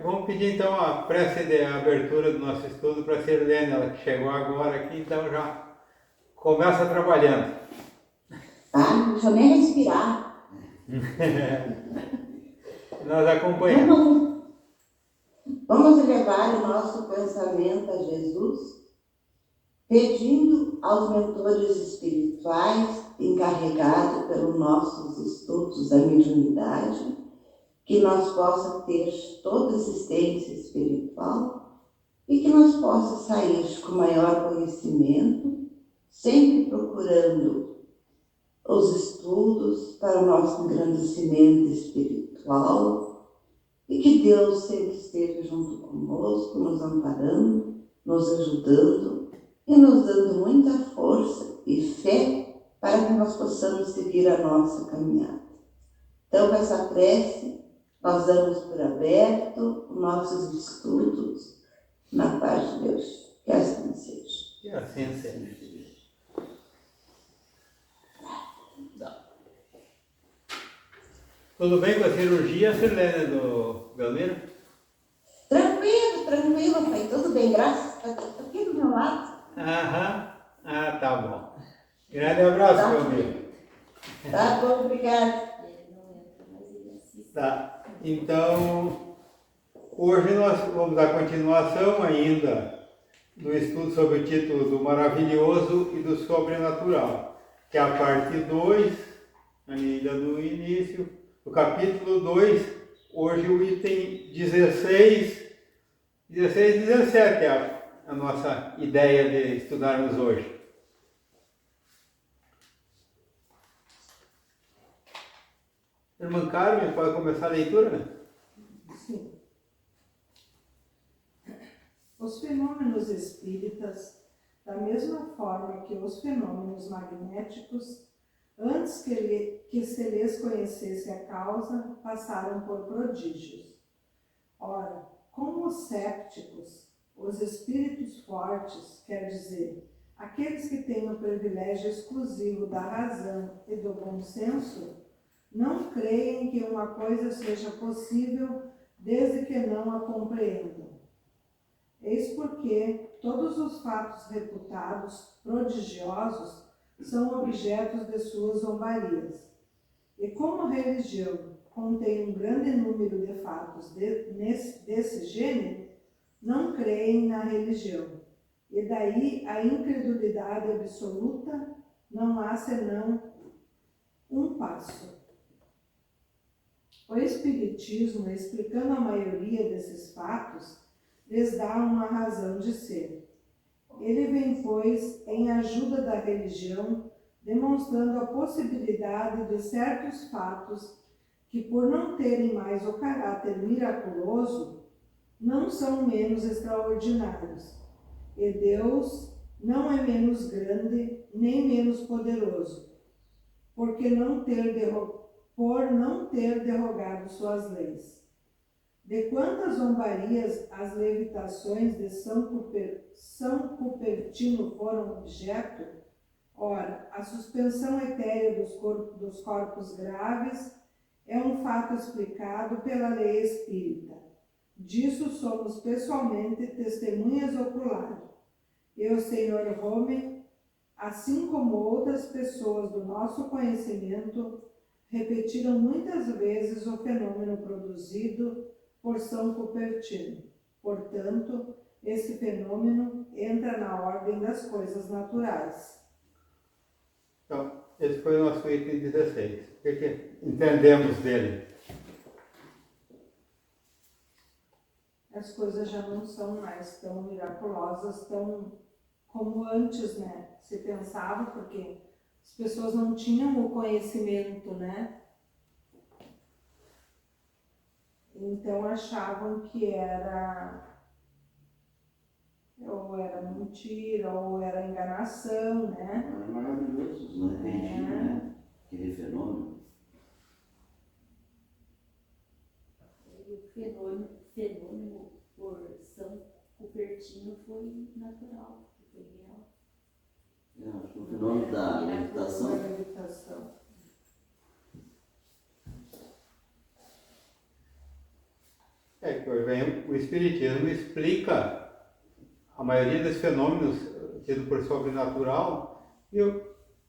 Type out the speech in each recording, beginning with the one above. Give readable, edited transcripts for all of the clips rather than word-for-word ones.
Vamos pedir então a prece de abertura do nosso estudo para a Sirlene, ela que chegou agora aqui, então já começa trabalhando. Não deixa eu nem respirar. Nós acompanhamos. Vamos levar o nosso pensamento a Jesus, pedindo aos mentores espirituais encarregados pelos nossos estudos da mediunidade, que nós possa ter toda assistência espiritual e que nós possa sair com maior conhecimento, sempre procurando os estudos para o nosso engrandecimento espiritual, e que Deus sempre esteja junto conosco, nos amparando, nos ajudando e nos dando muita força e fé para que nós possamos seguir a nossa caminhada. Então, com essa prece, nós damos por aberto os nossos estudos na paz de Deus. Que assim seja. Que assim seja. Tudo bem com a cirurgia, Sirlene, do Belmiro? Tranquilo, pai. Tudo bem, graças a Deus. Estou aqui do meu lado. Aham. Ah, tá bom. Grande abraço, Belmiro. Tá bom, obrigada. Tá. Então, hoje nós vamos dar continuação ainda do estudo sobre o título do maravilhoso e do sobrenatural, que é a parte 2, ainda no início, do capítulo 2, hoje o item 16 e 17 é a nossa ideia de estudarmos hoje. Irmã Carmen, pode começar a leitura? Sim. Os fenômenos espíritas, da mesma forma que os fenômenos magnéticos, antes que se lhes conhecesse a causa, passaram por prodígios. Ora, como os sépticos, os espíritos fortes, quer dizer, aqueles que têm o privilégio exclusivo da razão e do bom senso, não creem que uma coisa seja possível desde que não a compreendam. Eis porque todos os fatos reputados prodigiosos são objetos de suas zombarias. E como a religião contém um grande número de fatos desse gênero, não creem na religião. E daí a incredulidade absoluta, não há senão um passo. O Espiritismo, explicando a maioria desses fatos, lhes dá uma razão de ser. Ele vem, pois, em ajuda da religião, demonstrando a possibilidade de certos fatos que, por não terem mais o caráter miraculoso, não são menos extraordinários. E Deus não é menos grande nem menos poderoso, por não ter derrogado suas leis. De quantas zombarias as levitações de São Cupertino foram objeto? Ora, a suspensão etérea dos corpos graves é um fato explicado pela lei espírita. Disso somos pessoalmente testemunhas oculares. E o Sr. Home, assim como outras pessoas do nosso conhecimento, repetiram muitas vezes o fenômeno produzido por São Cupertino. Portanto, esse fenômeno entra na ordem das coisas naturais. Então, esse foi o nosso item 16. O que entendemos dele? As coisas já não são mais tão miraculosas, tão como antes, né? Se pensava, porque as pessoas não tinham o conhecimento, né? Então achavam que ou era mentira, ou era enganação, né? Era maravilhoso, não entendiam, né? Aquele fenômeno. E o fenômeno por São Cupertino foi natural, foi real. Acho que o fenômeno da Meditação. que hoje vem, o Espiritismo explica a maioria dos fenômenos tidos por sobrenatural, e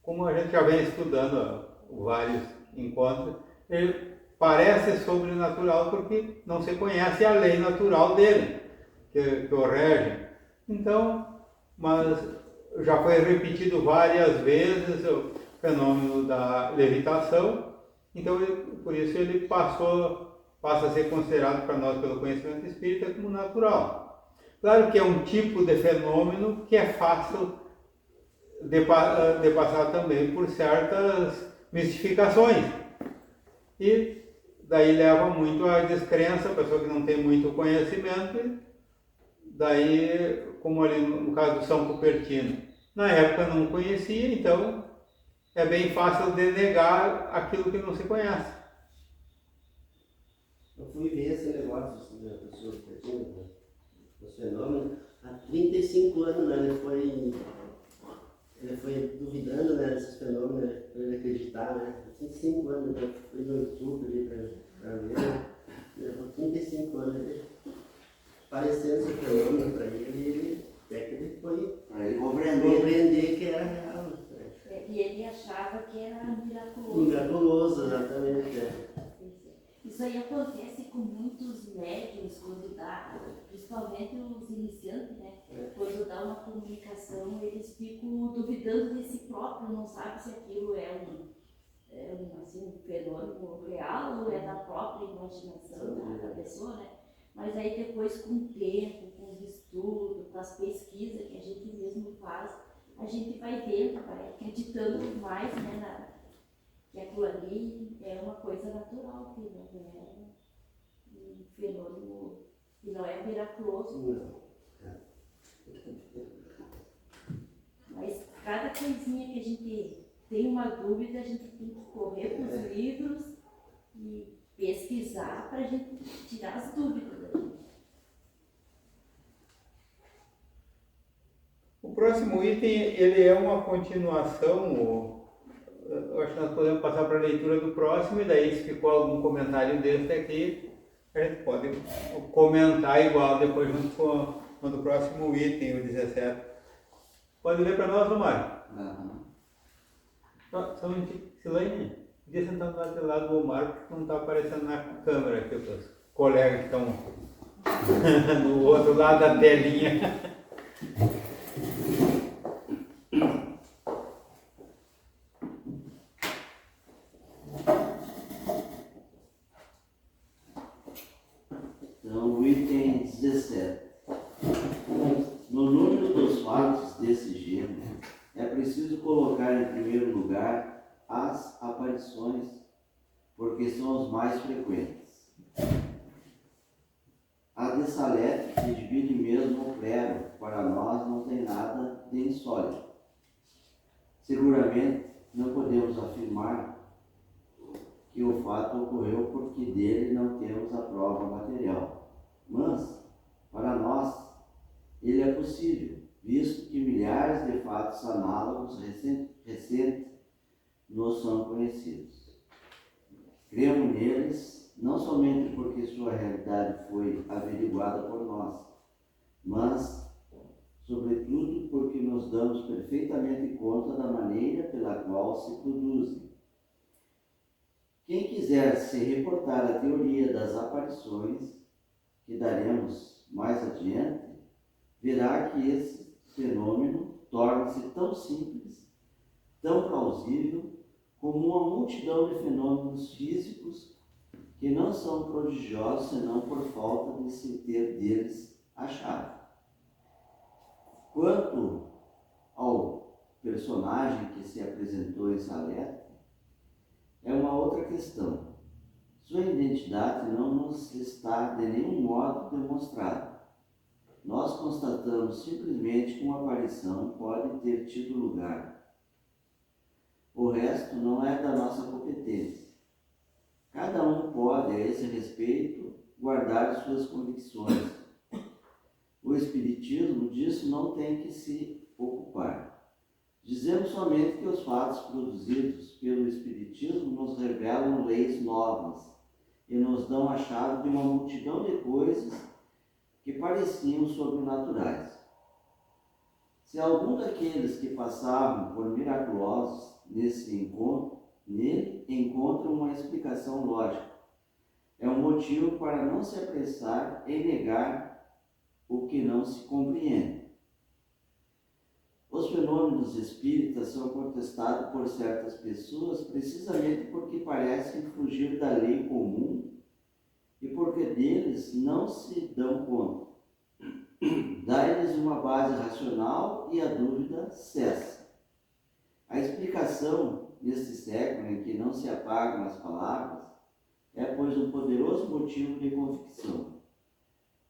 como a gente já vem estudando vários encontros, ele parece sobrenatural porque não se conhece a lei natural dele, que o rege. Então, mas já foi repetido várias vezes o fenômeno da levitação, então por isso ele passa a ser considerado para nós pelo conhecimento espírita como natural. Claro que é um tipo de fenômeno que é fácil de passar também por certas mistificações. E daí leva muito à descrença, a pessoa que não tem muito conhecimento, e daí, como ali no caso do São Cupertino, na época não conhecia, então é bem fácil de negar aquilo que não se conhece. Eu fui ver esse negócio assim, da pessoa pertinho, né? Os fenômenos. Há 35 anos, né, ele foi duvidando, né, desses fenômenos, para ele acreditar, né? Há 35 anos, né? Fui no YouTube ali para ver, né? Levou 35 anos ele aparecendo esse fenômeno para ele, e ele até que ele foi Para ele compreender. compreender que era real. Né? E ele achava que era miraculoso. Miraculoso, exatamente. Isso aí acontece com muitos médiums, quando dá, principalmente os iniciantes, né? Quando dá uma comunicação, eles ficam duvidando de si próprio, não sabem se aquilo é um fenômeno real ou é da própria imaginação da pessoa, né? Mas aí depois, com o tempo, com os estudos, com as pesquisas que a gente mesmo faz, a gente vai vendo, vai acreditando mais, né, que aquilo ali é uma coisa natural, que não é um fenômeno, que não é miraculoso. Não. Mas cada coisinha que a gente tem uma dúvida, a gente tem que correr para os livros e pesquisar para a gente tirar as dúvidas da gente. O próximo item, ele é uma continuação, eu acho que nós podemos passar para a leitura do próximo, e daí se ficou algum comentário desse aqui, a gente pode comentar igual depois junto com o do próximo item, o 17. Pode ler para nós, Omar? Só um minutinho, Silene, podia sentar do lado do Omar, porque não está aparecendo na câmera aqui, os colegas que estão do outro lado da telinha. Então, o item 17. No número dos fatos desse gênero, é preciso colocar em primeiro lugar as aparições, porque são os mais frequentes. A de Salete, que divide mesmo o clero, para nós não tem nada de insólito. Seguramente não podemos afirmar que o fato ocorreu porque dele não temos a prova material. Mas, para nós, ele é possível, visto que milhares de fatos análogos recentes nos são conhecidos. Cremos neles, não somente porque sua realidade foi averiguada por nós, mas, sobretudo, porque nos damos perfeitamente conta da maneira pela qual se produzem. Quem quiser se reportar à teoria das aparições, que daremos mais adiante, verá que esse fenômeno torna-se tão simples, tão plausível, como uma multidão de fenômenos físicos que não são prodigiosos senão por falta de se ter deles a chave. Quanto ao personagem que se apresentou em Salete, é uma outra questão. Sua identidade não nos está de nenhum modo demonstrada. Nós constatamos simplesmente que uma aparição pode ter tido lugar. O resto não é da nossa competência. Cada um pode, a esse respeito, guardar suas convicções. O Espiritismo disso não tem que se ocupar. Dizemos somente que os fatos produzidos pelo Espiritismo nos revelam leis novas e nos dão a chave de uma multidão de coisas que pareciam sobrenaturais. Se algum daqueles que passavam por miraculosos nele encontram uma explicação lógica, é um motivo para não se apressar em negar o que não se compreende. Os fenômenos espíritas são contestados por certas pessoas precisamente porque parecem fugir da lei comum e porque deles não se dão conta. Dá-lhes uma base racional e a dúvida cessa. A explicação neste século em que não se apagam as palavras é, pois, um poderoso motivo de convicção.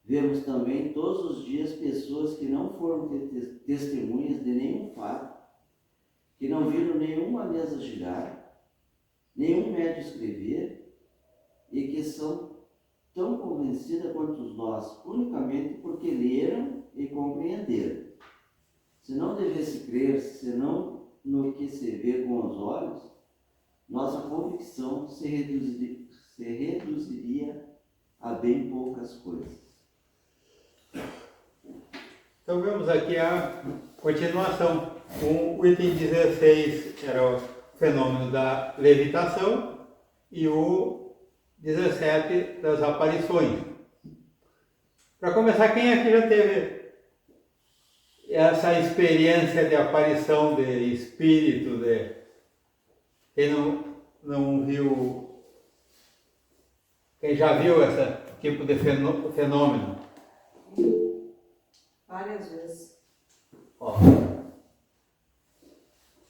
Vemos também todos os dias pessoas que não foram testemunhas de nenhum fato, que não viram nenhuma mesa girar, nenhum médium escrever, e que são tão convencidas quanto nós, unicamente porque leram e compreenderam. Se não devesse crer, senão no que se vê com os olhos, nossa convicção se reduziria a bem poucas coisas. Então vemos aqui a continuação. O item 16 era o fenômeno da levitação e o 17 das aparições. Para começar, quem aqui já teve essa experiência de aparição de espírito, quem não viu, quem já viu esse tipo de fenômeno? Várias vezes. Ó,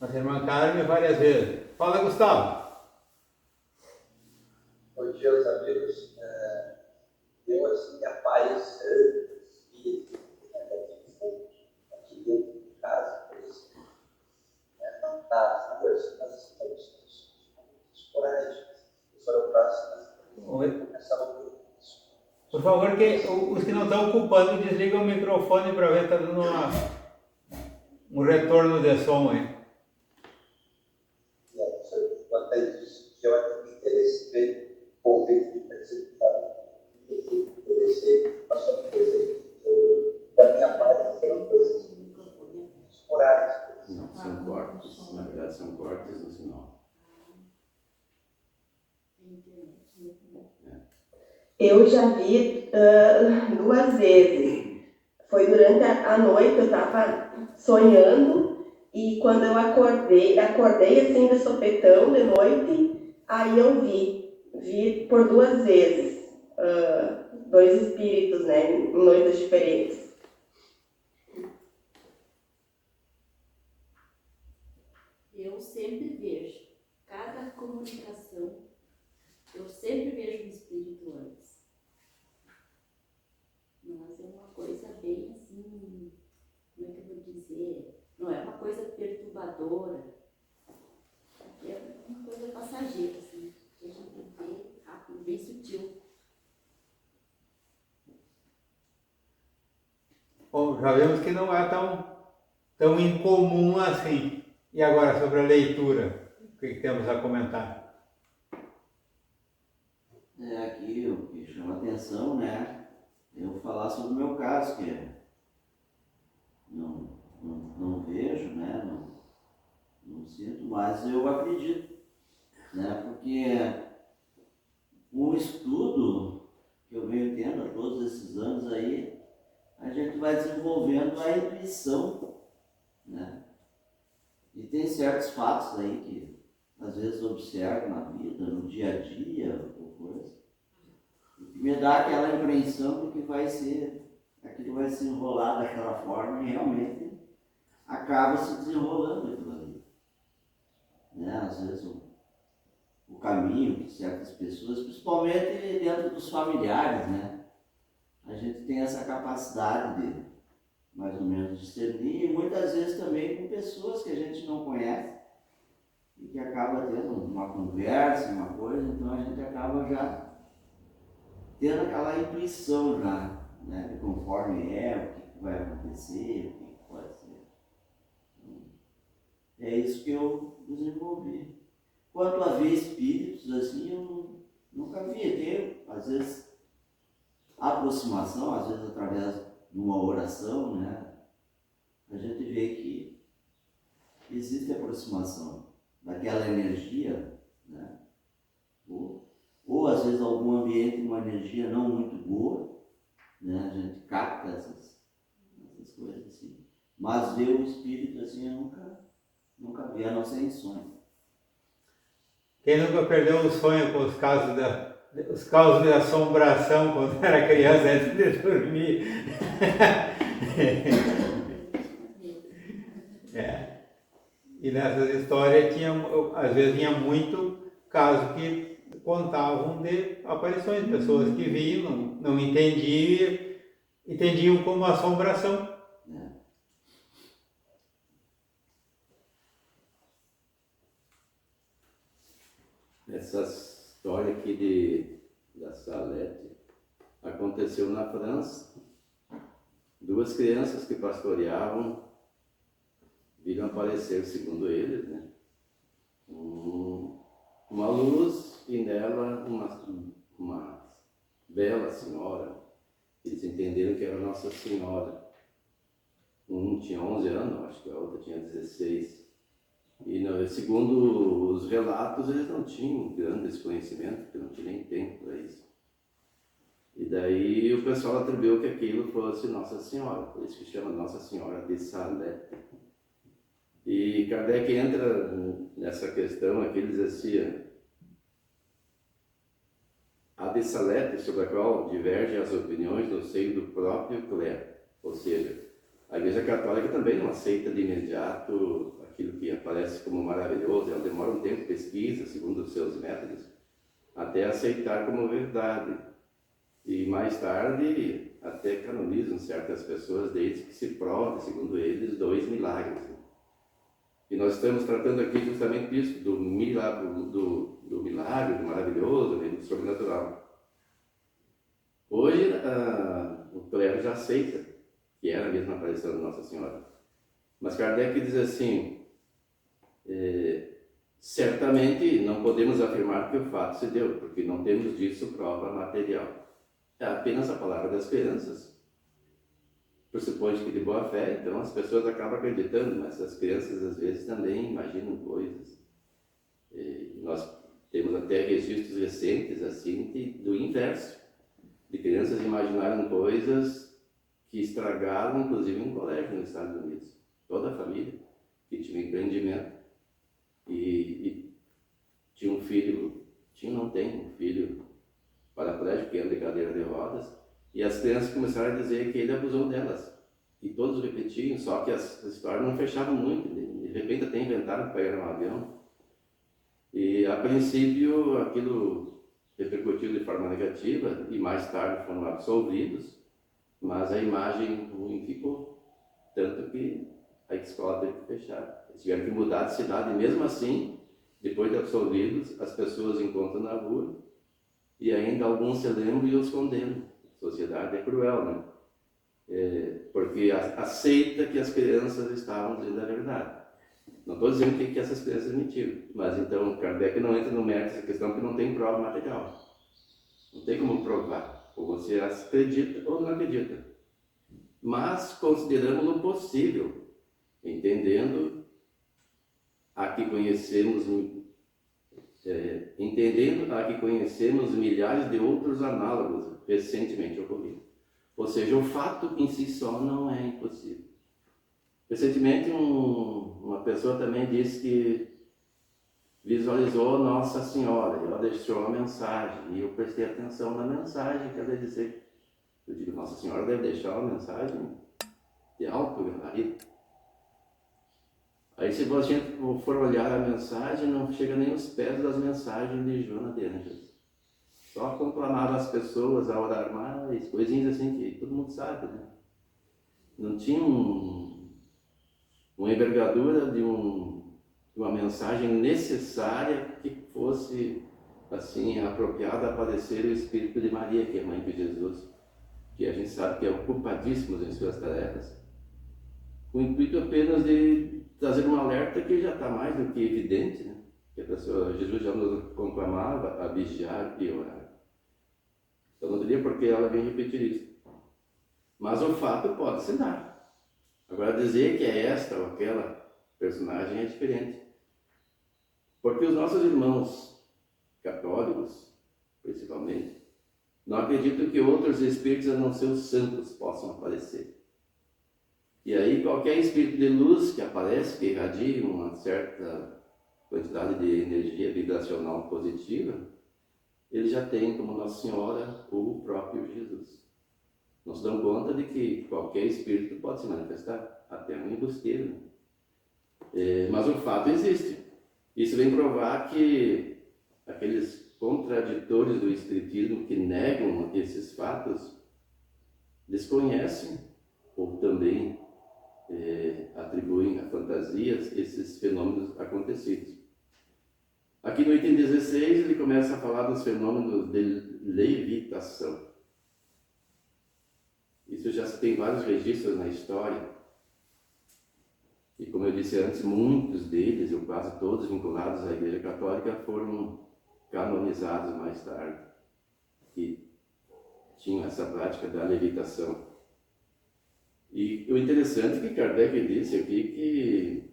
nossa irmã Carmen várias vezes. Fala, Gustavo. Bom dia, meus amigos. Eu, assim, aparecendo espírito aqui dentro de casa, por exemplo, nas ruas, nas condições esporádicas, que foram próximas, começavam a ver isso. Por favor, os que não estão ocupando, desligam o microfone para ver se está dando um retorno de som aí. E aí, quanto a isso, que eu até me interessei por ver de percepção. Me interessei, passou a coisa da minha parte, foram coisas esporádicas. Não, são cortes. Na verdade, são cortes no sinal. Eu já vi 2 vezes. Foi durante a noite, eu estava sonhando e quando eu acordei assim de sopetão de noite, aí eu vi por 2 vezes, 2 espíritos, né, em noites diferentes. Eu sempre vejo, cada comunicação, eu sempre vejo um espírito antes. Mas é uma coisa bem assim, como é que eu vou dizer? Não é uma coisa perturbadora. É uma coisa passageira, assim, que a gente vê rápido, bem sutil. Bom, já vemos que não é tão incomum assim. E agora, sobre a leitura, o que temos a comentar? Aqui o que chama atenção, né? Eu vou falar sobre o meu caso, que não vejo, né? Não sinto, mas eu acredito, né? Porque um estudo que eu venho tendo há todos esses anos aí, a gente vai desenvolvendo a intuição, né? E tem certos fatos aí que às vezes observo na vida, no dia a dia, ou coisa, que me dá aquela impressão de que aquilo vai se enrolar daquela forma e realmente acaba se desenrolando aquilo ali. Né? Às vezes o caminho de certas pessoas, principalmente dentro dos familiares, né? A gente tem essa capacidade de mais ou menos discernir e muitas vezes também com pessoas que a gente não conhece e que acaba tendo uma conversa, uma coisa, então a gente acaba já tendo aquela intuição já, né, de conforme o que vai acontecer, o que pode ser. Então, é isso que eu desenvolvi. Quanto a ver espíritos, assim, eu nunca vi. Tem, às vezes, aproximação, às vezes através de uma oração, né? A gente vê que existe aproximação daquela energia, né? Ou às vezes algum ambiente, uma energia não muito boa, né? A gente capta essas coisas assim. Mas ver o espírito assim, eu nunca vi, a não ser em sonho. Quem nunca perdeu um sonho com os casos de assombração quando era criança antes de dormir? É. E nessas histórias às vezes tinha muito caso que contavam de aparições, pessoas que viam, não entendiam como assombração. Essa história aqui da Salete aconteceu na França. Duas crianças que pastoreavam viram aparecer, segundo eles, né, uma luz e nela uma bela senhora. Eles entenderam que era Nossa Senhora. Um tinha 11 anos, acho que a outra tinha 16. E segundo os relatos, eles não tinham grande desconhecimento, porque não tinha nem tempo para isso. E daí o pessoal atribuiu que aquilo fosse Nossa Senhora, por isso que chama Nossa Senhora de Salete. E Kardec entra nessa questão aqui, ele diz assim: a de Salete, sobre a qual divergem as opiniões no seio do próprio clero, ou seja, a Igreja Católica também não aceita de imediato aquilo que aparece como maravilhoso. Ela demora um tempo de pesquisa, segundo os seus métodos, até aceitar como verdade. E mais tarde até canonizam certas pessoas desde que se prove, segundo eles, 2 milagres. E nós estamos tratando aqui justamente disso, do milagre, do milagre, do maravilhoso, do sobrenatural. Hoje o clero já aceita que era a mesma aparição de Nossa Senhora. Mas Kardec diz assim: certamente não podemos afirmar que o fato se deu, porque não temos disso prova material. É apenas a palavra das crianças. Pressupõe que de boa fé, então as pessoas acabam acreditando, mas as crianças às vezes também imaginam coisas. Nós temos até registros recentes assim do inverso, de crianças imaginarem coisas que estragaram inclusive um colégio nos Estados Unidos. Toda a família que tinha um empreendimento e tinha um filho, um filho paraplégico que anda de cadeira de rodas, e as crianças começaram a dizer que ele abusou delas. E todos repetiam, só que as histórias não fechavam muito. De repente até inventaram que pegaram um avião. E a princípio aquilo repercutiu de forma negativa e mais tarde foram absolvidos, mas a imagem ruim ficou. Tanto que a escola teve que fechar. Eles tiveram que mudar de cidade, e mesmo assim, depois de absolvidos, as pessoas encontram na rua e ainda alguns se lembram e os condenam. A sociedade é cruel, né? Porque aceita que as crianças estavam dizendo a verdade. Não estou dizendo que essas crianças mentiram, mas então Kardec não entra no mérito dessa questão porque não tem prova material. Não tem como provar. Ou você acredita ou não acredita. Mas consideramos o possível, entendendo a que conhecemos milhares de outros análogos recentemente ocorridos. Ou seja, o fato em si só não é impossível. Recentemente uma pessoa também disse que visualizou Nossa Senhora, ela deixou uma mensagem, e eu prestei atenção na mensagem que ela ia dizer. Eu digo, Nossa Senhora deve deixar uma mensagem de alto gabarito. Aí se a gente for olhar a mensagem, não chega nem aos pés das mensagens de Joana de Ângeles. Só conclamava as pessoas a orar mais, coisinhas assim que todo mundo sabe, né? Não tinha uma envergadura de uma mensagem necessária que fosse assim apropriada a aparecer o Espírito de Maria, que é mãe de Jesus, que a gente sabe que é ocupadíssimo em suas tarefas, com o intuito apenas de trazer um alerta que já está mais do que evidente, né? que a pessoa, Jesus já nos conclamava a vigiar e orar. Então não teria por que ela vir repetir isso. Mas o fato pode se dar. Agora dizer que é esta ou aquela personagem é diferente. Porque os nossos irmãos católicos, principalmente, não acreditam que outros espíritos a não ser os santos possam aparecer. E aí qualquer espírito de luz que aparece, que irradia uma certa quantidade de energia vibracional positiva, ele já tem como Nossa Senhora ou o próprio Jesus. Não se dão conta de que qualquer espírito pode se manifestar, até um embusteiro. Mas o fato existe. Isso vem provar que aqueles contraditores do Espiritismo que negam esses fatos desconhecem ou também atribuem a fantasias esses fenômenos acontecidos. Aqui no item 16 ele começa a falar dos fenômenos de levitação. Isso já se tem vários registros na história. E como eu disse antes, muitos deles, ou quase todos vinculados à Igreja Católica, foram canonizados mais tarde, que tinham essa prática da levitação. E o interessante é que Kardec disse aqui que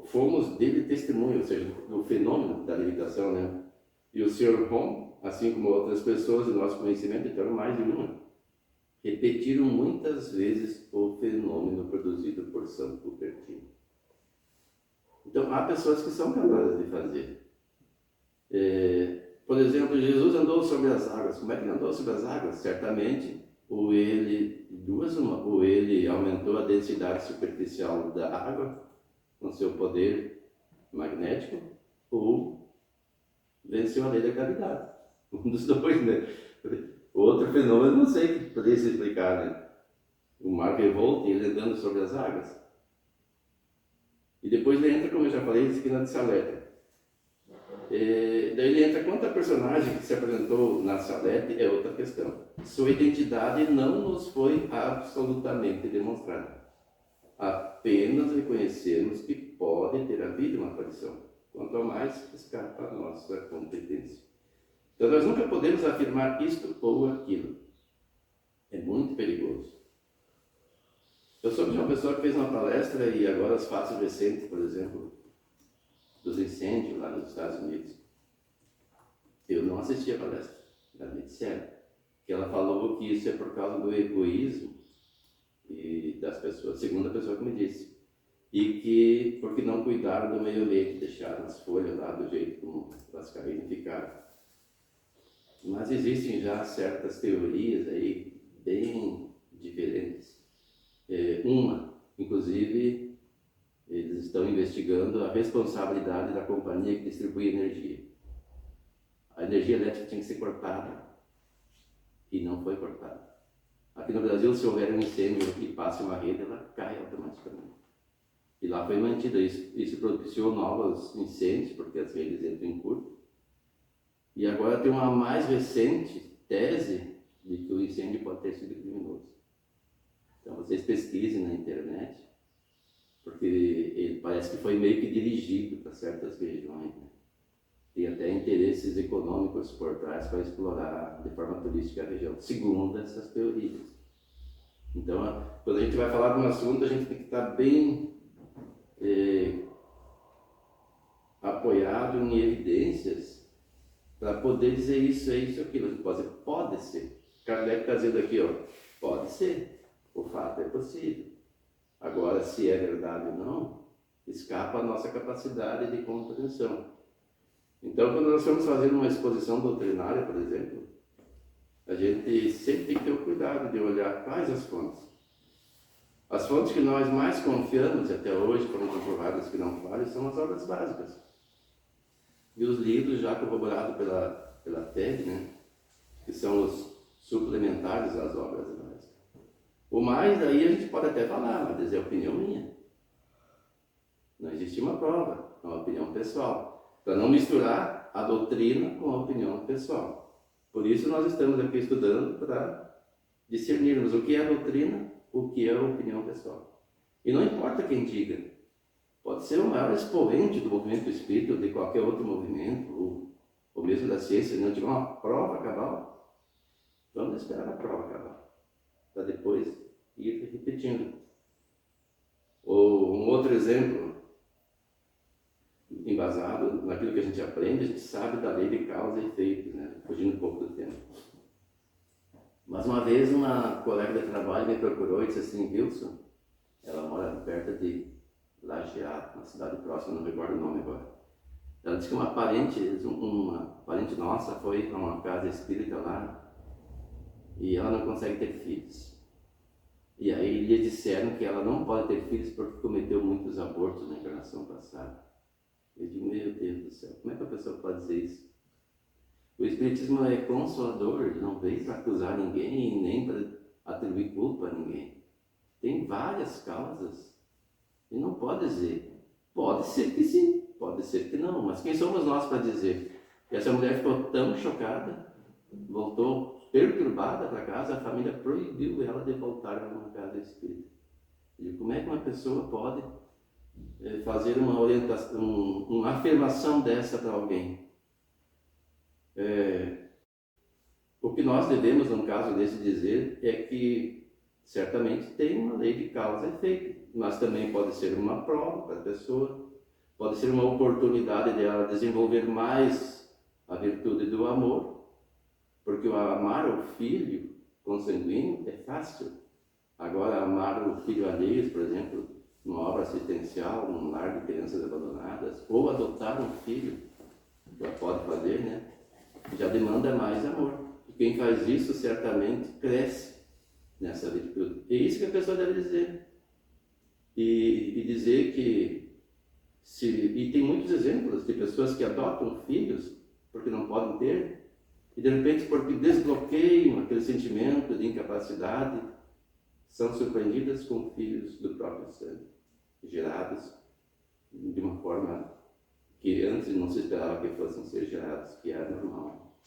fomos dele testemunho, ou seja, do fenômeno da levitação, né? E o Sr. Hom, assim como outras pessoas do nosso conhecimento, então mais de uma, repetiram muitas vezes o fenômeno produzido por São Cupertino. Então, há pessoas que são capazes de fazer. Por exemplo, Jesus andou sobre as águas. Como é que ele andou sobre as águas? Certamente, ou ele aumentou a densidade superficial da água com seu poder magnético, ou venceu a lei da gravidade. Um dos dois, né? Outro fenômeno, não sei que poderia se explicar, né? O mar revolta e ele andando sobre as águas. E depois ele entra, como eu já falei, isso aqui na Salete. Daí ele entra, quanto personagem que se apresentou na Salete é outra questão. Sua identidade não nos foi absolutamente demonstrada. Apenas reconhecemos que pode ter havido uma aparição. Quanto ao mais, escapa a nossa competência. Então nós nunca podemos afirmar isto ou aquilo. É muito perigoso. Eu soube de uma pessoa que fez uma palestra e agora os fatos recentes, por exemplo, dos incêndios lá nos Estados Unidos. Eu não assisti a palestra, ela me disseram que ela falou que isso é por causa do egoísmo e das pessoas, segundo a pessoa que me disse, e que porque não cuidaram do meio ambiente, deixaram as folhas lá do jeito como elas caíram e ficaram. Mas existem já certas teorias aí bem diferentes. Uma, inclusive, eles estão investigando a responsabilidade da companhia que distribui energia. A energia elétrica tinha que ser cortada e não foi cortada. Aqui no Brasil, se houver um incêndio e passa uma rede, ela cai automaticamente. E lá foi mantida isso. Isso propiciou novos incêndios, porque as redes entram em curto. E agora tem uma mais recente tese de que o incêndio pode ter sido criminoso. Então vocês pesquisem na internet, porque ele parece que foi meio que dirigido para certas regiões, né? Tem até interesses econômicos por trás para explorar de forma turística a região, segundo essas teorias. Então, quando a gente vai falar de um assunto, a gente tem que estar bem apoiado em evidências para poder dizer isso, aquilo. A gente pode ser. Kardec está dizendo aqui, ó, pode ser. O fato é possível. Agora, se é verdade ou não, escapa a nossa capacidade de compreensão. Então, quando nós formos fazer uma exposição doutrinária, por exemplo, a gente sempre tem que ter o cuidado de olhar quais as fontes. As fontes que nós mais confiamos, e até hoje foram comprovadas que não falham, são as obras básicas. E os livros já corroborados pela TED, né, que são os suplementares às obras básicas. O mais aí a gente pode até falar, mas dizer a opinião minha. Não existe uma prova, é uma opinião pessoal. Para não misturar a doutrina com a opinião pessoal. Por isso nós estamos aqui estudando para discernirmos o que é a doutrina, o que é a opinião pessoal. E não importa quem diga. pode ser o maior expoente do movimento espírita ou de qualquer outro movimento, ou mesmo da ciência, se não tiver uma prova cabal, vamos esperar a prova cabal, para depois ir repetindo. Ou um outro exemplo, embasado naquilo que a gente aprende, a gente sabe da lei de causa e efeito, né? Fugindo um pouco do tempo. Mas uma vez uma colega de trabalho me procurou e disse assim: Wilson, ela mora perto de Lajeado, uma cidade próxima, não recordo o nome agora. Ela disse que uma parente nossa foi a uma casa espírita lá e ela não consegue ter filhos. E aí lhe disseram que ela não pode ter filhos porque cometeu muitos abortos na encarnação passada. Eu digo, meu Deus do céu, como é que a pessoa pode dizer isso? O Espiritismo é consolador, ele não veio para acusar ninguém e nem para atribuir culpa a ninguém. Tem várias causas e não pode dizer. Pode ser que sim, pode ser que não, mas quem somos nós para dizer? E essa mulher ficou tão chocada, voltou perturbada para casa, a família proibiu ela de voltar para uma casa espírita. E como é que uma pessoa pode fazer uma orientação, uma afirmação dessa para alguém? O que nós devemos, num caso desse, dizer é que certamente tem uma lei de causa e efeito, mas também pode ser uma prova para a pessoa, pode ser uma oportunidade de ela desenvolver mais a virtude do amor, porque o amar o filho consanguíneo é fácil. Agora, amar o filho alheio, por exemplo, numa obra assistencial, num lar de crianças abandonadas, ou adotar um filho, já pode fazer, né? Já demanda mais amor. E quem faz isso certamente cresce nessa virtude. É isso que a pessoa deve dizer. E dizer que e tem muitos exemplos de pessoas que adotam filhos porque não podem ter, e de repente, porque desbloqueiam aquele sentimento de incapacidade, são surpreendidas com filhos do próprio sangue, gerados de uma forma que antes não se esperava que fossem ser gerados, que era normal.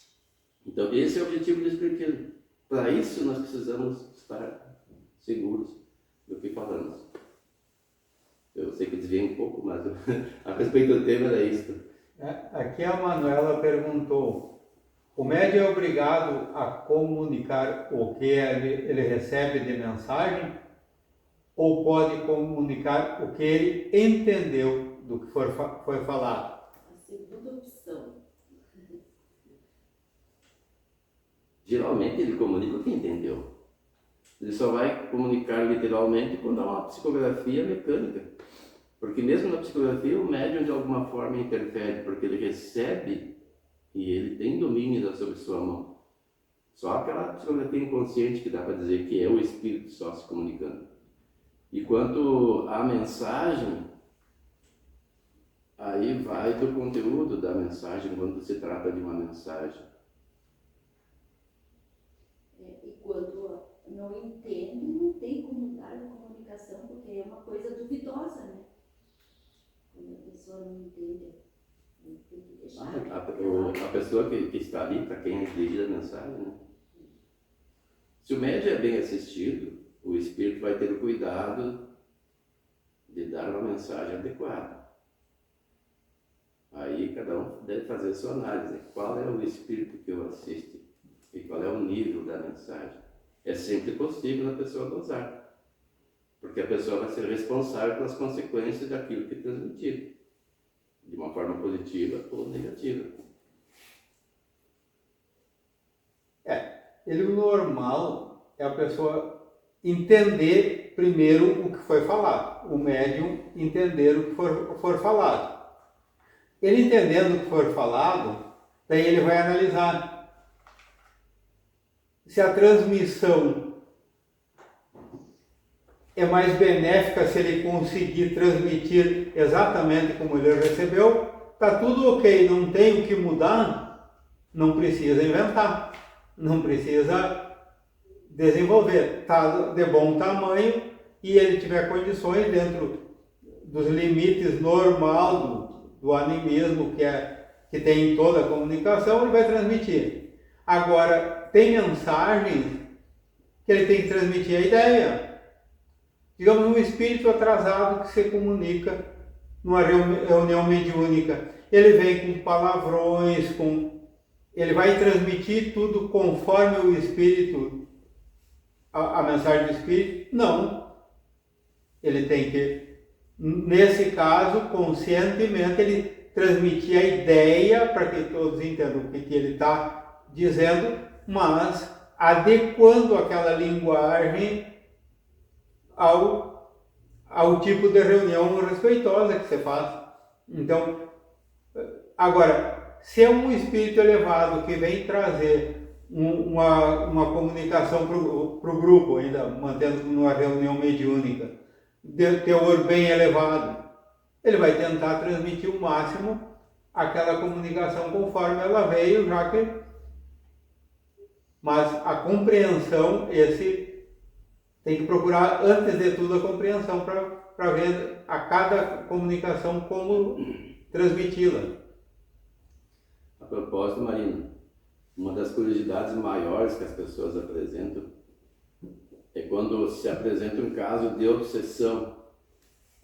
Então, esse é o objetivo do Espiritismo. Para isso, nós precisamos estar seguros do que falamos. Eu sei que desviei um pouco, mas a respeito do tema era isso. Aqui a Manuela perguntou: o médium é obrigado a comunicar o que ele recebe de mensagem ou pode comunicar o que ele entendeu do que foi falado? A segunda opção. Geralmente ele comunica o que entendeu. Ele só vai comunicar literalmente quando há uma psicografia mecânica. Porque mesmo na psicografia o médium de alguma forma interfere, porque ele recebe e ele tem domínio sobre sua mão. Só aquela psicografia inconsciente que dá para dizer que é o espírito só se comunicando. E quanto à mensagem, aí vai do conteúdo da mensagem, quando se trata de uma mensagem. E quando não entende, não tem como dar uma comunicação, porque é uma coisa duvidosa, né? Quando a pessoa não entende, tem que deixar. A pessoa que está ali, para quem é dirigida a mensagem, né? Se o médium é bem assistido, o espírito vai ter o cuidado de dar uma mensagem adequada. Aí cada um deve fazer a sua análise. Qual é o espírito que eu assisto e qual é o nível da mensagem? É sempre possível a pessoa dosar, porque a pessoa vai ser responsável pelas consequências daquilo que é transmitido, de uma forma positiva ou negativa. O normal é a pessoa entender primeiro o que foi falado, o médium entender o que for falado. Ele entendendo o que for falado, daí ele vai analisar se a transmissão é mais benéfica, se ele conseguir transmitir exatamente como ele recebeu. Está tudo ok, não tem o que mudar, não precisa inventar, não precisa desenvolver, está de bom tamanho e ele tiver condições dentro dos limites normal do animismo que tem em toda a comunicação, ele vai transmitir. Agora, tem mensagens que ele tem que transmitir a ideia. Digamos, um espírito atrasado que se comunica numa reunião mediúnica, ele vem com palavrões, ele vai transmitir tudo conforme o Espírito, a mensagem do Espírito? Não. Ele tem que, nesse caso, conscientemente, ele transmitir a ideia para que todos entendam o que ele está dizendo, mas adequando aquela linguagem ao tipo de reunião respeitosa que você faz. Então, agora, se é um espírito elevado que vem trazer uma comunicação para o grupo, ainda mantendo numa reunião mediúnica, de teor bem elevado, ele vai tentar transmitir o máximo aquela comunicação conforme ela veio, já que... Mas a compreensão, tem que procurar, antes de tudo, a compreensão para ver a cada comunicação como transmiti-la. A propósito, Marina, uma das curiosidades maiores que as pessoas apresentam é quando se apresenta um caso de obsessão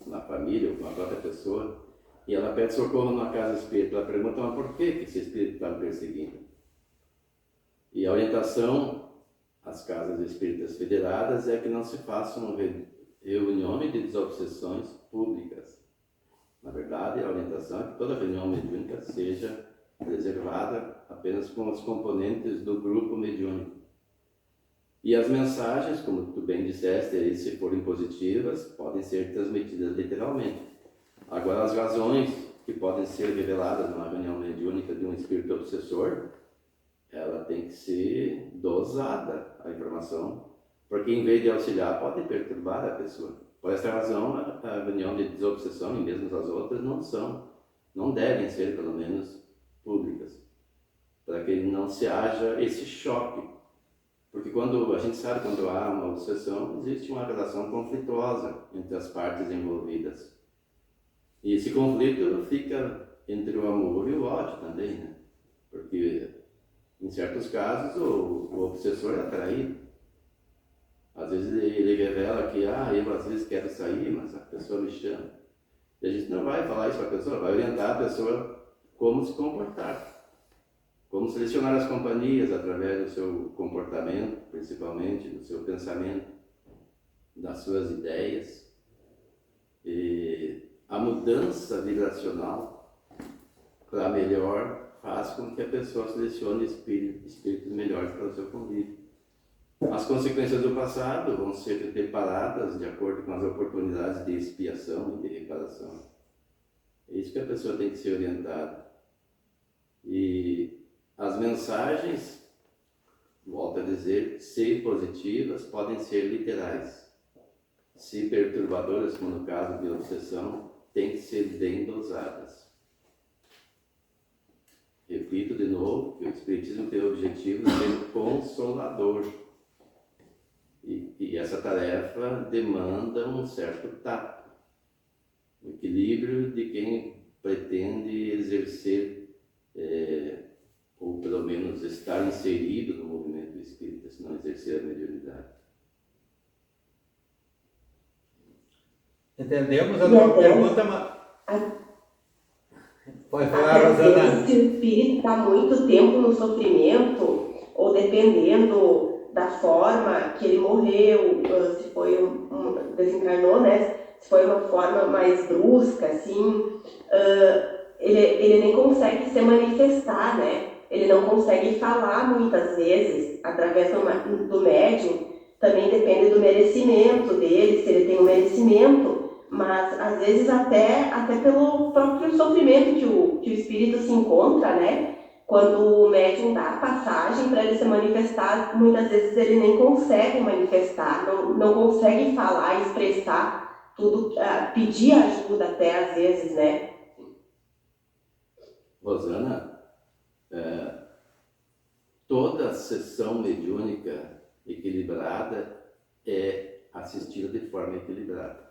na família ou com a própria pessoa, e ela pede socorro numa casa espírita. Ela pergunta, mas por que esse espírito está me perseguindo? E a orientação às casas espíritas federadas é que não se façam reuniões de desobsessões públicas. Na verdade, a orientação é que toda reunião mediúnica seja reservada apenas com os componentes do grupo mediúnico. E as mensagens, como tu bem disseste, se forem positivas, podem ser transmitidas literalmente. Agora, as razões que podem ser reveladas numa reunião mediúnica de um espírito obsessor, ela tem que ser dosada, a informação, porque em vez de auxiliar, pode perturbar a pessoa. Por essa razão, a reunião de desobsessão, e mesmo as outras, não devem ser, pelo menos, públicas, para que não se haja esse choque. Porque a gente sabe quando há uma obsessão, existe uma relação conflituosa entre as partes envolvidas. E esse conflito fica entre o amor e o ódio também, né? Porque, em certos casos, o obsessor é atraído. Às vezes ele revela que, eu às vezes quero sair, mas a pessoa me chama. E a gente não vai falar isso para a pessoa, vai orientar a pessoa como se comportar. Como selecionar as companhias através do seu comportamento, principalmente, do seu pensamento, das suas ideias. E a mudança vibracional para melhor faz com que a pessoa selecione espíritos melhores para o seu convívio. As consequências do passado vão ser reparadas de acordo com as oportunidades de expiação e de reparação. É isso que a pessoa tem que ser orientada. E as mensagens, volto a dizer, se positivas, podem ser literais. Se perturbadoras, como no caso de obsessão, têm que ser bem dosadas. Repito de novo que o Espiritismo tem o objetivo de ser consolador. E essa tarefa demanda um certo tato, o equilíbrio de quem pretende exercer, ou pelo menos estar inserido no movimento espírita, se não exercer a mediunidade. Entendemos a tua pergunta, mas... Pode falar, Rosana. Se o espírito está muito tempo no sofrimento, ou dependendo da forma que ele morreu, se foi desencarnou, né? Se foi uma forma mais brusca, assim, ele nem consegue se manifestar, né? Ele não consegue falar muitas vezes através do médium. Também depende do merecimento dele, se ele tem um merecimento, mas às vezes até pelo próprio sofrimento que o espírito se encontra, né? Quando o médium dá a passagem para ele se manifestar, muitas vezes ele nem consegue manifestar, não consegue falar, expressar tudo, pedir ajuda até às vezes, né? Rosana, toda sessão mediúnica equilibrada é assistida de forma equilibrada.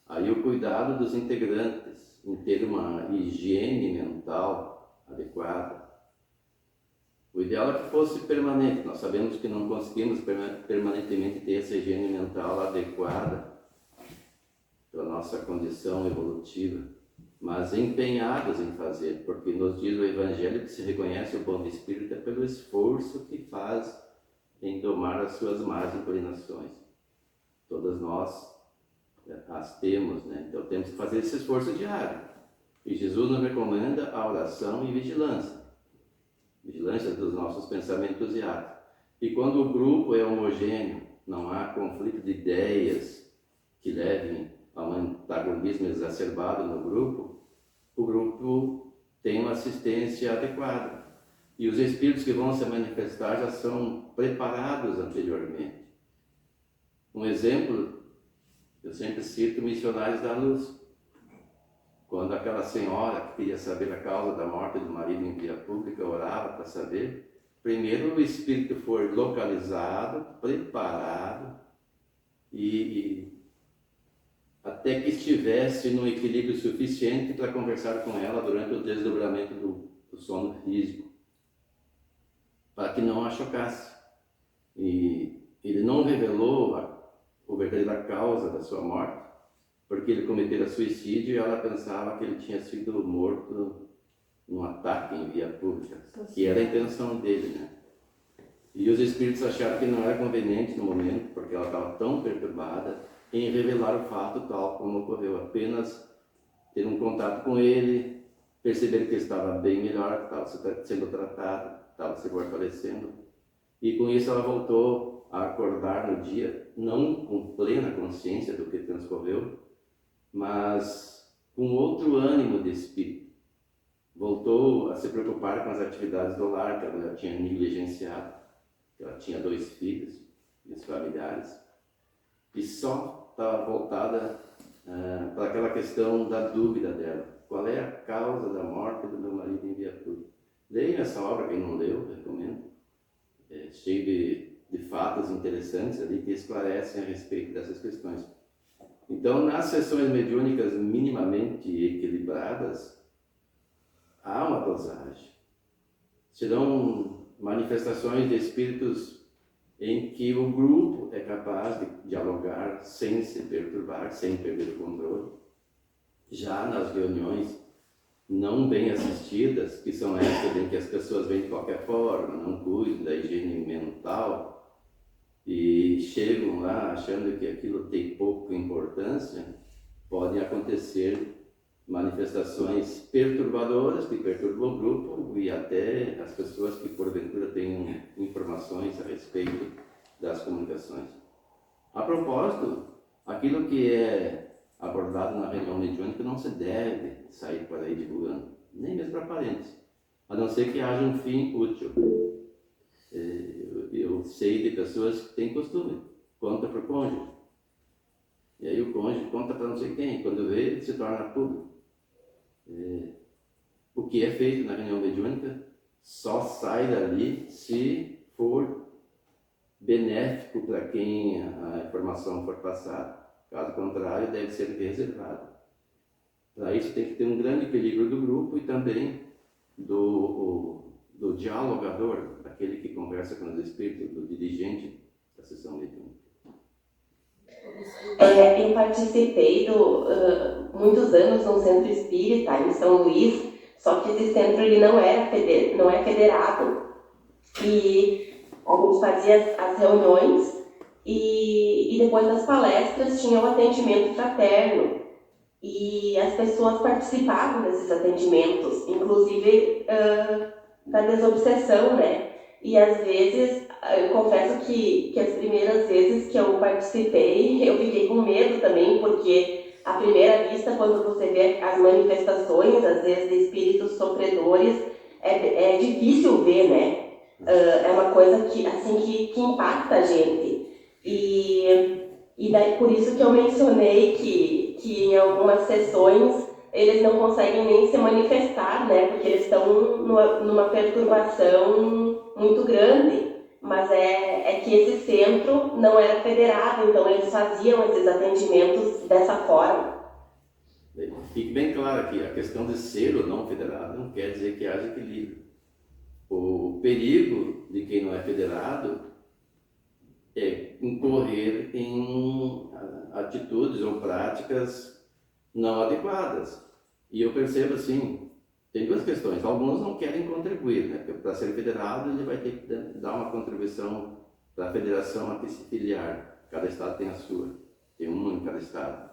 Aí o cuidado dos integrantes em ter uma higiene mental adequada. O ideal é que fosse permanente. Nós sabemos que não conseguimos permanentemente ter essa higiene mental adequada pela nossa condição evolutiva, mas empenhados em fazer, porque nos diz o Evangelho que se reconhece o bom espírito pelo esforço que faz em domar as suas más inclinações. Todas nós as temos, né? Então temos que fazer esse esforço diário. E Jesus nos recomenda a oração e vigilância. Vigilância dos nossos pensamentos e atos. E quando o grupo é homogêneo, não há conflito de ideias que levem a um antagonismo exacerbado no grupo, o grupo tem uma assistência adequada. E os espíritos que vão se manifestar já são preparados anteriormente. Um exemplo, eu sempre cito Missionários da Luz. Quando aquela senhora que queria saber a causa da morte do marido em via pública orava para saber, primeiro o espírito foi localizado, preparado e até que estivesse no equilíbrio suficiente para conversar com ela durante o desdobramento do sono físico, para que não a chocasse. E ele não revelou a verdadeira causa da sua morte, porque ele cometera suicídio e ela pensava que ele tinha sido morto num ataque em via pública, que era a intenção dele, né? E os espíritos acharam que não era conveniente no momento, porque ela estava tão perturbada, em revelar o fato tal como ocorreu, apenas ter um contato com ele, perceber que ele estava bem melhor, que estava sendo tratado, estava se fortalecendo, e com isso ela voltou a acordar no dia, não com plena consciência do que transcorreu, mas com outro ânimo de espírito. Voltou a se preocupar com as atividades do lar, que ela já tinha negligenciado, que ela tinha 2 filhos e os familiares, e só estava voltada para aquela questão da dúvida dela. Qual é a causa da morte do meu marido em via pública? Leiam essa obra, quem não leu, recomendo. É cheio de fatos interessantes ali que esclarecem a respeito dessas questões. Então, nas sessões mediúnicas minimamente equilibradas, há uma dosagem. Serão manifestações de espíritos em que o grupo é capaz de dialogar sem se perturbar, sem perder o controle. Já nas reuniões não bem assistidas, que são essas em que as pessoas vêm de qualquer forma, não cuidam da higiene mental e chegam lá achando que aquilo tem pouca importância, podem acontecer manifestações perturbadoras que perturbam o grupo e até as pessoas que porventura tenham informações a respeito das comunicações. A propósito, aquilo que é abordado na reunião mediúnica não se deve sair por aí divulgando, nem mesmo para parentes, a não ser que haja um fim útil. Eu sei de pessoas que têm costume, conta para o cônjuge, e aí o cônjuge conta para não sei quem, quando vê, se torna público. O que é feito na reunião mediúnica só sai dali se for benéfico para quem a informação for passada. Caso contrário, deve ser reservado. Para isso tem que ter um grande equilíbrio do grupo e também do dialogador, daquele que conversa com os espíritos, do dirigente da sessão mediúnica. Eu participei muitos anos num centro espírita em São Luís, só que esse centro ele não é federado. E a gente fazia as reuniões e depois das palestras tinha o atendimento fraterno. E as pessoas participavam desses atendimentos, inclusive da desobsessão, né? E às vezes, eu confesso que as primeiras vezes que eu participei, eu fiquei com medo também, porque à primeira vista, quando você vê as manifestações, às vezes, de espíritos sofredores, é difícil ver, né? É uma coisa que impacta a gente. E daí, por isso que eu mencionei que em algumas sessões eles não conseguem nem se manifestar, né? Porque eles estão numa perturbação muito grande. Mas é que esse centro não era federado, então eles faziam esses atendimentos dessa forma. Fique bem claro aqui, a questão de ser ou não federado não quer dizer que haja equilíbrio. O perigo de quem não é federado incorrer em atitudes ou práticas não adequadas. E eu percebo assim, tem duas questões. Alguns não querem contribuir, né? Porque para ser federado ele vai ter que dar uma contribuição para a federação a que se filiar. Cada estado tem a sua, tem uma em cada estado.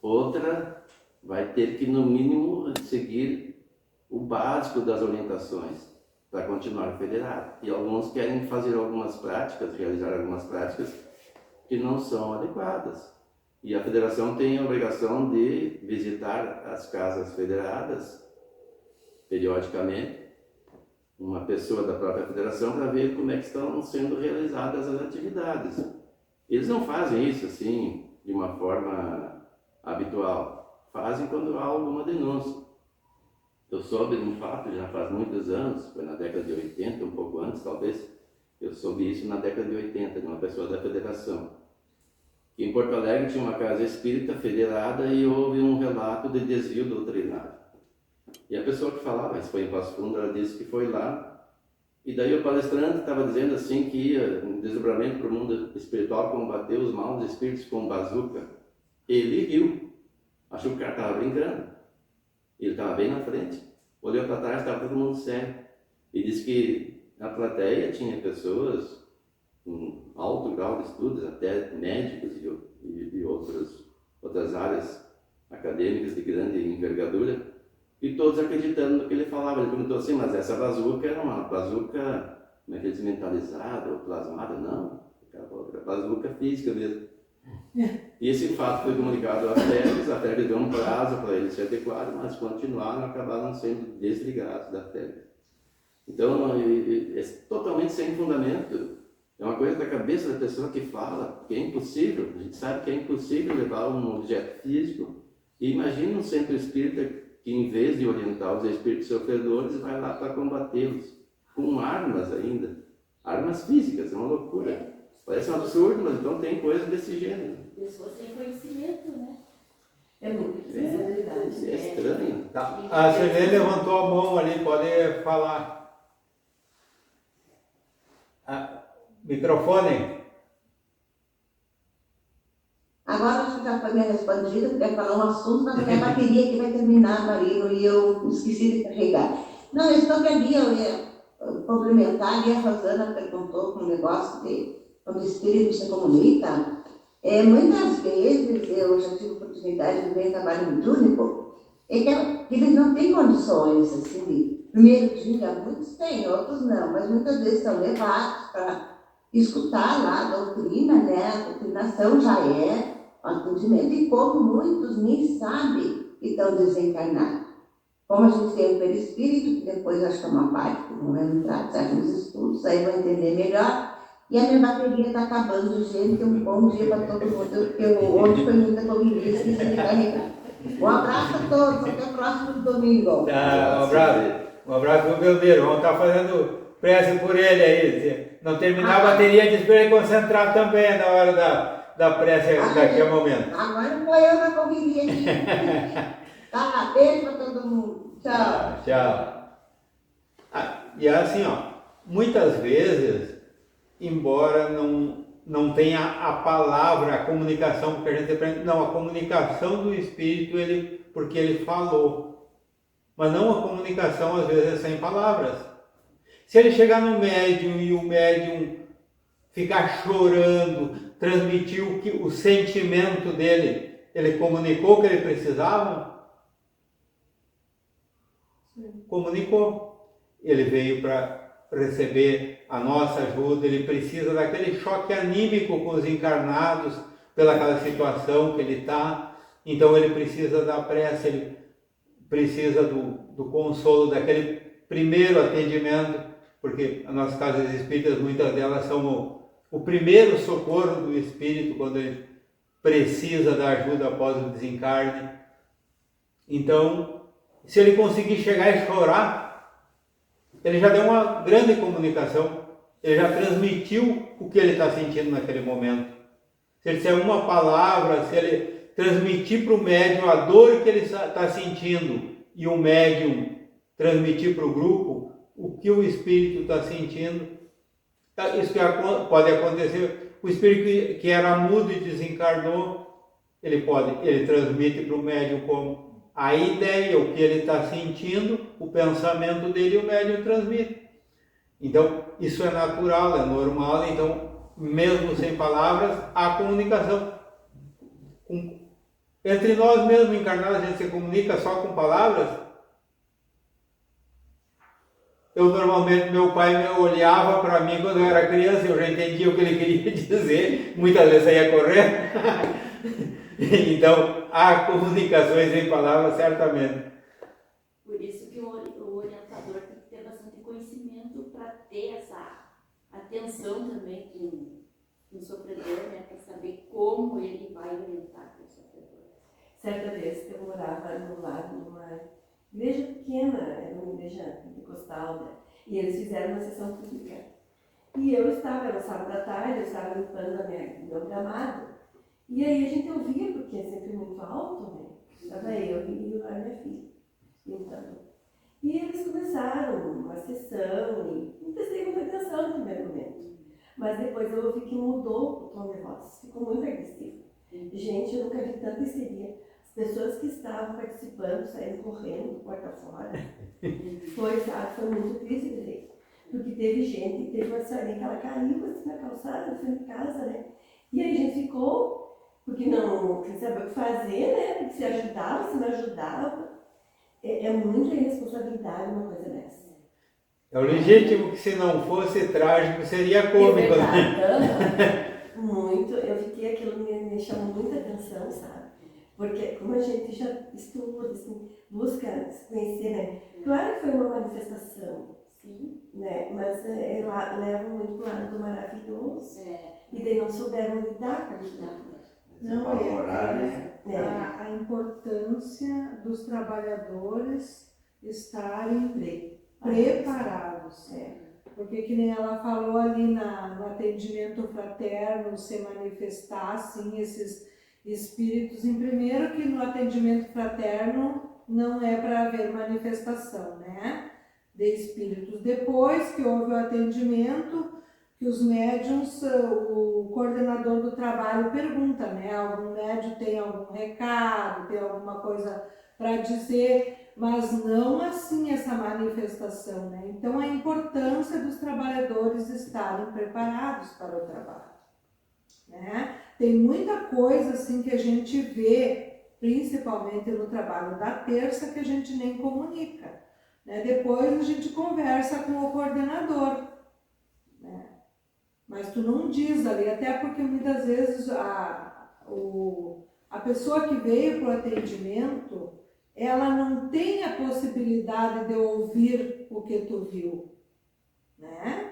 Outra vai ter que, no mínimo, seguir o básico das orientações para continuar federado. E alguns querem fazer algumas práticas, realizar algumas práticas que não são adequadas. E a federação tem a obrigação de visitar as casas federadas periodicamente, uma pessoa da própria federação, para ver como é que estão sendo realizadas as atividades. Eles não fazem isso assim de uma forma habitual, fazem quando há alguma denúncia. Eu soube de um fato já faz muitos anos, foi na década de 80, um pouco antes talvez, eu soube isso na década de 80, de uma pessoa da federação. Que em Porto Alegre tinha uma casa espírita federada e houve um relato de desvio doutrinário. E a pessoa que falava, isso foi em Passo Fundo, ela disse que foi lá, e daí o palestrante estava dizendo assim que ia um desdobramento para o mundo espiritual combater os maus espíritos com bazuca. Ele riu, achou que o cara estava brincando. Ele estava bem na frente, olhou para trás, estava todo mundo sério. E disse que na plateia tinha pessoas com alto grau de estudos, até médicos e outras áreas acadêmicas de grande envergadura, e todos acreditando no que ele falava. Ele perguntou assim, mas essa bazuca era uma bazuca, como é que diz, mentalizada ou plasmada? Não, era bazuca física mesmo. E esse fato foi comunicado à FERGS, a FERGS deu um prazo para ele se adequar, mas continuaram, acabaram sendo desligados da FERGS. Então, é totalmente sem fundamento. É uma coisa da cabeça da pessoa que fala que é impossível. A gente sabe que é impossível levar um objeto físico. E imagina um centro espírita que, em vez de orientar os espíritos sofredores, vai lá para combatê-los, com armas ainda. Armas físicas, é uma loucura. Parece um absurdo, mas então tem coisas desse gênero. Pessoas sem conhecimento, né? É muita responsabilidade. É estranho. Tá. A Sirlene levantou a mão ali, pode falar. Microfone. Agora acho que já foi me respondido, porque ia falar um assunto, mas a minha bateria aqui vai terminar, Marino, e eu esqueci de carregar. Não, eu estou aqui, eu ia complementar, e a Rosana perguntou com um negócio de quando o espírito se comunica. Muitas vezes, eu já tive a oportunidade de ver em trabalho mediúnico, que eles não têm condições, assim, de primeiro dia, muitos têm, outros não, mas muitas vezes são levados para escutar lá a doutrina, né? A doutrinação já é um atendimento, e como muitos nem sabem que estão desencarnados. Como a gente tem o perispírito, que depois acho que é uma parte que não vai entrar nos estudos, aí vai entender melhor. E a minha bateria está acabando, gente. Um bom dia para todo mundo, porque hoje foi muita corrida, esqueci de carregar. Um abraço a todos, até o próximo domingo. Tá, um abraço para o Belmiro. Vamos estar fazendo prece por ele aí. Não terminar a bateria de espírito concentrar também na hora da prece daqui a momento. Agora foi eu na correria aqui. Tá, beijo para todo mundo. Tchau. Tchau. E assim, muitas vezes, embora não tenha a palavra, a comunicação, porque a gente aprende, não, a comunicação do espírito, porque ele falou. Mas não a comunicação, às vezes, é sem palavras. Se ele chegar no médium e o médium ficar chorando, transmitir o sentimento dele, ele comunicou o que ele precisava? Sim. Comunicou. Ele veio para receber a nossa ajuda, ele precisa daquele choque anímico com os encarnados, pelaquela situação que ele está, então ele precisa da prece, ele precisa do consolo, daquele primeiro atendimento, porque as nossas casas espíritas, muitas delas são o primeiro socorro do espírito quando ele precisa da ajuda após o desencarne. Então, se ele conseguir chegar e chorar, ele já deu uma grande comunicação, ele já transmitiu o que ele está sentindo naquele momento. Se ele disser uma palavra, se ele transmitir para o médium a dor que ele está sentindo e o médium transmitir para o grupo o que o espírito está sentindo, isso pode acontecer o espírito que era mudo e desencarnou, ele transmite para o médium como a ideia, o que ele está sentindo, o pensamento dele, o médium transmite. Então, isso é natural, é normal, então, mesmo sem palavras, há comunicação. Entre nós mesmos encarnados, a gente se comunica só com palavras. Normalmente, meu pai me olhava para mim quando eu era criança, eu já entendia o que ele queria dizer, muitas vezes saía correndo. Então, há comunicações em palavras, certamente. Por isso que o orientador tem que ter bastante conhecimento para ter essa atenção também com o sofredor, né? Para saber como ele vai orientar o sofredor. Certa vez eu morava no lado de uma igreja pequena, era uma igreja pentecostal, né? E eles fizeram uma sessão pública. E eu estava, era um sábado à tarde, eu estava limpando meu gramado. E aí a gente ouvia, porque é sempre muito alto, né? Estava eu e a minha filha limpando. E eles começaram uma sessão e não prestei muita atenção no primeiro momento. Mas depois eu ouvi que mudou o tom de voz, ficou muito agressivo. Gente, eu nunca vi tanta histeria. As pessoas que estavam participando saíram correndo, porta fora. Foi muito triste de ver. Porque teve uma senhorinha que ela caiu assim na calçada, na frente de casa, né? E aí a gente ficou, porque não sabia o que fazer, né? Porque se ajudava, se não ajudava. É muita irresponsabilidade uma coisa dessa. É o legítimo que, se não fosse trágico, seria cômico, né? Muito. Eu fiquei, aquilo me chamou muita atenção, sabe? Porque como a gente já estuda, assim, busca se conhecer, né? Claro que foi uma manifestação, sim, né? Mas leva muito para o lado do maravilhoso. E daí não souberam lidar com aquilo. Não, a importância dos trabalhadores estarem preparados. Porque, que nem ela falou ali no atendimento fraterno, se manifestar, assim, esses espíritos. Em primeiro, que no atendimento fraterno não é para haver manifestação, né? De espíritos. Depois que houve o atendimento, que os médiuns, o coordenador do trabalho pergunta, né? Algum médium tem algum recado, tem alguma coisa para dizer, mas não assim essa manifestação, né? Então, a importância dos trabalhadores estarem preparados para o trabalho, né? Tem muita coisa assim que a gente vê, principalmente no trabalho da terça, que a gente nem comunica, né? Depois a gente conversa com o coordenador, né? Mas tu não diz ali, até porque muitas vezes a pessoa que veio para o atendimento, ela não tem a possibilidade de ouvir o que tu viu, né?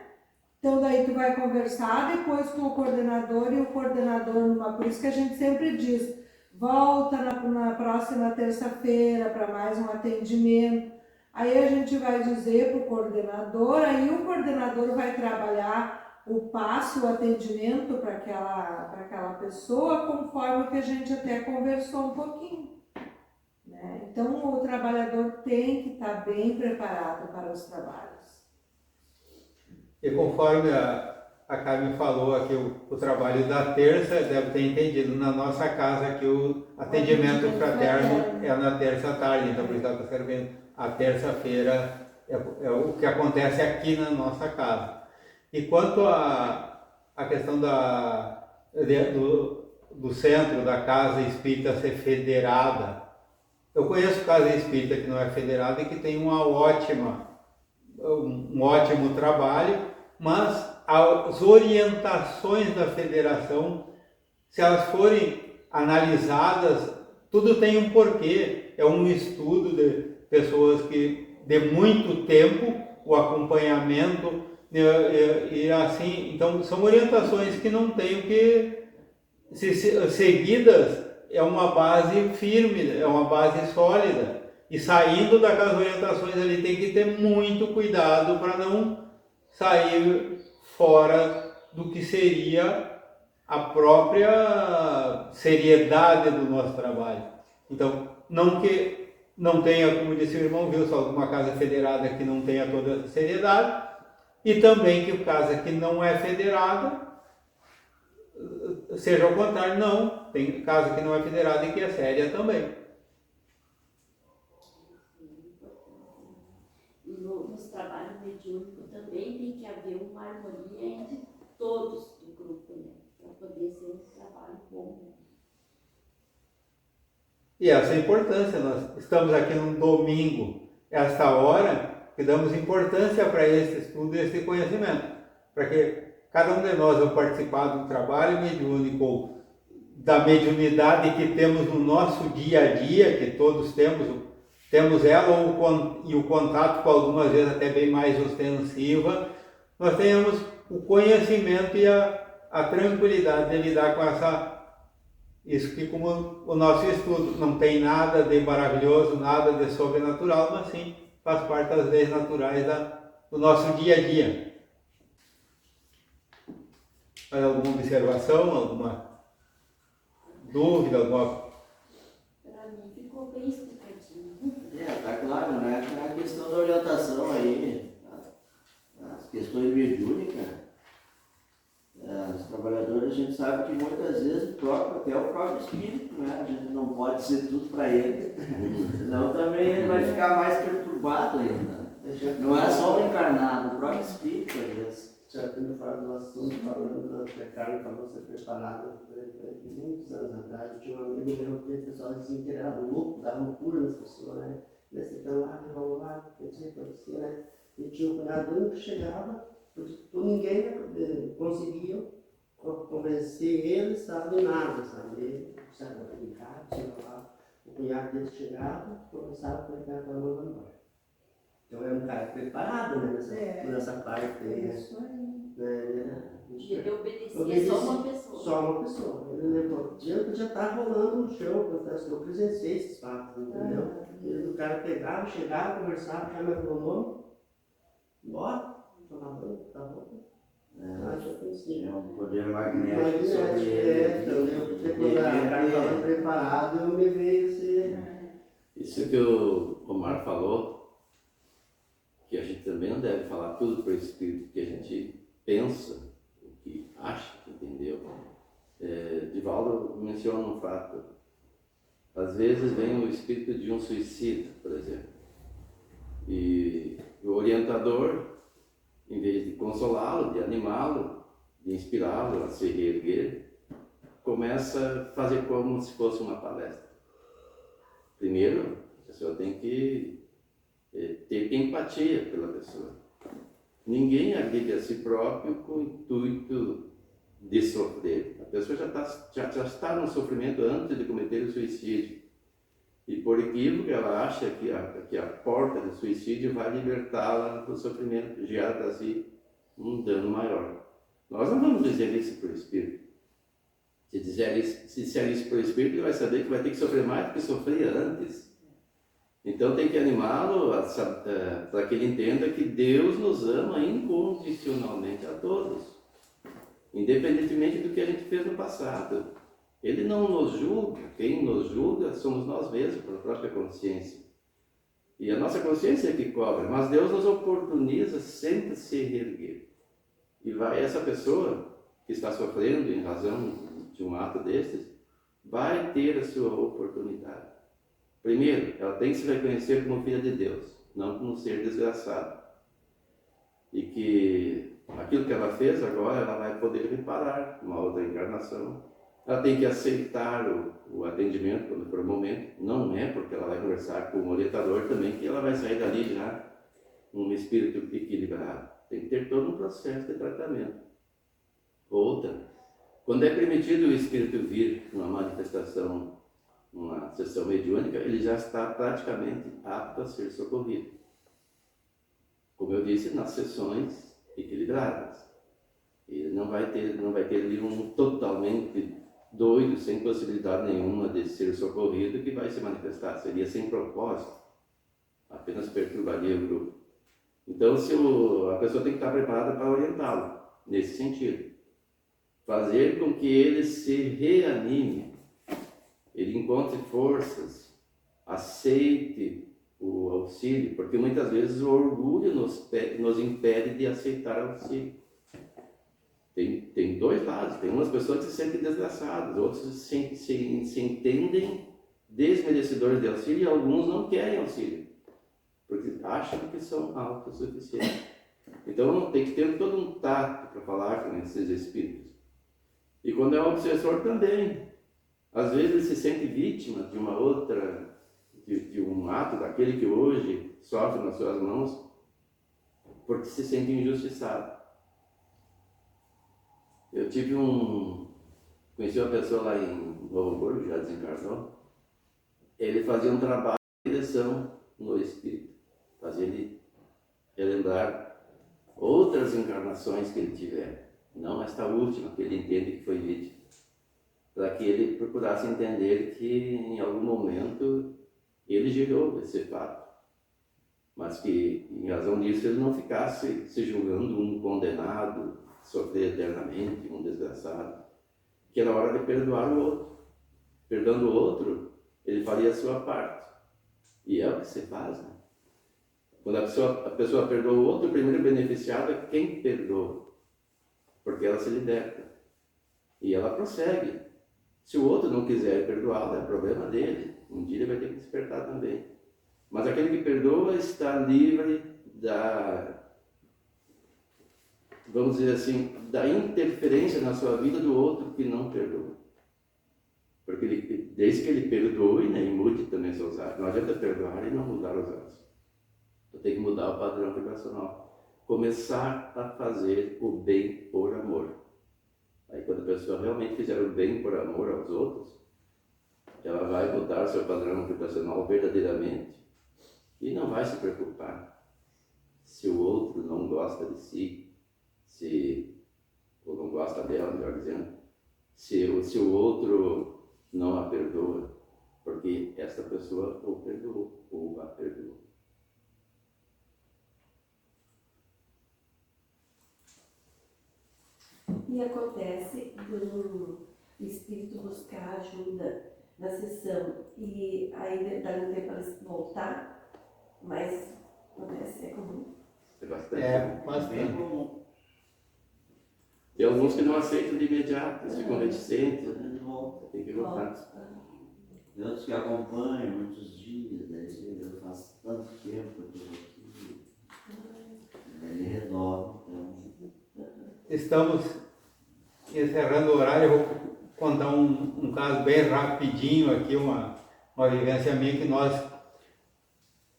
Então daí tu vai conversar depois com o coordenador, e o coordenador, por isso que a gente sempre diz, volta na próxima terça-feira para mais um atendimento. Aí a gente vai dizer para o coordenador, aí o coordenador vai trabalhar o passo, o atendimento para aquela pessoa, conforme o que a gente até conversou um pouquinho, né? Então o trabalhador tem que estar bem preparado para os trabalhos. E conforme a Carmen falou aqui, o trabalho da terça, deve ter entendido na nossa casa que o atendimento fraterno é na terça tarde, então por isso ela está servindo a terça-feira, é o que acontece aqui na nossa casa. E quanto à questão do centro da casa espírita ser federada, eu conheço casa espírita que não é federada e que tem um ótimo trabalho, mas as orientações da federação, se elas forem analisadas, tudo tem um porquê. É um estudo de pessoas que de muito tempo, o acompanhamento e assim, então são orientações que não têm o que ser seguidas, é uma base firme, é uma base sólida, e saindo daquelas orientações ali tem que ter muito cuidado para não sair fora do que seria a própria seriedade do nosso trabalho. Então, não que não tenha, como disse o irmão Wilson, alguma casa federada que não tenha toda essa seriedade, e também que casa que não é federada seja ao contrário, não. Tem caso que não é federado e que é séria também. Nos trabalhos mediúnicos também tem que haver uma harmonia entre todos do grupo, né? Para poder ser um trabalho bom. Né? E essa é a importância. Nós estamos aqui num domingo, esta hora, que damos importância para esse estudo e esse conhecimento. Para que cada um de nós, ao participar do trabalho mediúnico, ou da mediunidade que temos no nosso dia a dia, que todos temos ela e o contato com algumas vezes até bem mais ostensiva, nós tenhamos o conhecimento e a tranquilidade de lidar com isso que, como o nosso estudo não tem nada de maravilhoso, nada de sobrenatural, mas sim faz parte das leis naturais do nosso dia a dia. Mais alguma observação, alguma dúvida, alguma... Para mim ficou bem explicadinho. Tá claro, né? A questão da orientação aí, as questões mediúnicas, os trabalhadores, a gente sabe que muitas vezes até o próprio espírito, né? A gente não pode ser tudo para ele, senão também ele vai ficar mais perturbado ainda. Não é só o encarnado, o próprio espírito, às vezes. Já tendo falado do assunto, falando que a Carmen falou ser preparada muitos anos atrás. Tinha um amigo meu que o pessoal dizia que ele era louco, dava loucura nas pessoas, né? Nesse então lá, vamos lá, eu tinha que acontecer, né? E tinha um cunhado único que chegava, porque ninguém conseguia convencer ele, sabe, de nada, sabe? Ele precisava brincar, chegava lá, o cunhado dele chegava, conversava com ele, cara, para mandar embora. Então é um cara preparado, né, nessa parte aí, né? Isso aí. Ele obedecia só uma pessoa. Só uma pessoa. Ele levou. Já está rolando no chão, eu presenciei esses fatos, entendeu? O cara pegava, chegava, conversava, já me nome, bora, tomar banho, tá bom. É um poder magnético sobre ele. Então, quando a cara estava preparado, eu me veio assim. Isso que o Omar falou, que a gente também não deve falar tudo para o espírito que a gente pensa, o que acha, entendeu? Divaldo menciona um fato. Às vezes vem o espírito de um suicida, por exemplo, e o orientador, em vez de consolá-lo, de animá-lo, de inspirá-lo a se reerguer, começa a fazer como se fosse uma palestra. Primeiro, a pessoa tem que ter empatia pela pessoa. Ninguém agride a si próprio com o intuito de sofrer. A pessoa já está no sofrimento antes de cometer o suicídio. E por equívoco ela acha que a porta do suicídio vai libertá-la do sofrimento, gerar para si um dano maior. Nós não vamos dizer isso para o espírito. Se disser isso para o espírito, ele vai saber que vai ter que sofrer mais do que sofria antes. Então tem que animá-lo para que ele entenda que Deus nos ama incondicionalmente a todos, independentemente do que a gente fez no passado. Ele não nos julga, quem nos julga somos nós mesmos, pela própria consciência. E a nossa consciência é que cobra, mas Deus nos oportuniza sempre se reerguer. E essa pessoa que está sofrendo em razão de um ato desses, vai ter a sua oportunidade. Primeiro, ela tem que se reconhecer como filha de Deus, não como um ser desgraçado. E que aquilo que ela fez agora, ela vai poder reparar uma outra encarnação. Ela tem que aceitar o atendimento quando for o momento. Não é porque ela vai conversar com o orientador também que ela vai sair dali já um espírito equilibrado. Tem que ter todo um processo de tratamento. Outra, quando é permitido o espírito vir numa manifestação, uma sessão mediúnica, ele já está praticamente apto a ser socorrido. Como eu disse, nas sessões equilibradas. Ele não vai ter ali um totalmente doido, sem possibilidade nenhuma de ser socorrido, que vai se manifestar. Seria sem propósito, apenas perturbaria o grupo. Então, a pessoa tem que estar preparada para orientá-lo, nesse sentido. Fazer com que ele se reanime, ele encontre forças, aceite o auxílio, porque muitas vezes o orgulho nos impede de aceitar auxílio. Tem dois lados. Tem umas pessoas que se sentem desgraçadas, outros se entendem desmerecedores de auxílio e alguns não querem auxílio, porque acham que são autossuficientes. Então tem que ter todo um tato para falar com esses espíritos. E quando é um obsessor também, às vezes ele se sente vítima de uma outra, de um ato daquele que hoje sofre nas suas mãos, porque se sente injustiçado. Eu conheci uma pessoa lá em Novo Hamburgo, já desencarnou. Ele fazia um trabalho de direção no espírito, fazia ele relembrar outras encarnações que ele tiver, não esta última, que ele entende que foi vítima, para que ele procurasse entender que em algum momento ele gerou esse fato, mas que em razão disso ele não ficasse se julgando um condenado, sofrer eternamente, um desgraçado, que era hora de perdoar o outro. Perdoando o outro, ele faria a sua parte. E é o que se faz, né? Quando a pessoa perdoa o outro, o primeiro beneficiado é quem perdoa, porque ela se liberta e ela prossegue. Se o outro não quiser perdoá-la, é problema dele. Um dia ele vai ter que despertar também. Mas aquele que perdoa está livre vamos dizer assim, da interferência na sua vida do outro que não perdoa. Porque desde que ele perdoe, né, e mude também seus atos. Não adianta perdoar e não mudar os atos. Então tem que mudar o padrão vibracional. Começar a fazer o bem por amor. Aí quando a pessoa realmente fizer o bem por amor aos outros, ela vai mudar seu padrão vibracional verdadeiramente e não vai se preocupar se o outro não gosta de si, ou não gosta dela, melhor dizendo, se o outro não a perdoa, porque esta pessoa o perdoou ou a perdoou. E acontece do espírito buscar ajuda na sessão e aí dá um tempo para voltar, mas acontece, é comum. É bastante. É, bastante. Tem alguns que não aceitam de imediato, ficam reticentes, tem que voltar. Tem outros que acompanham muitos dias, daí eu faço tanto tempo que eu daí ele redobra. Estamos encerrando o horário, eu vou contar um caso bem rapidinho aqui, uma vivência minha que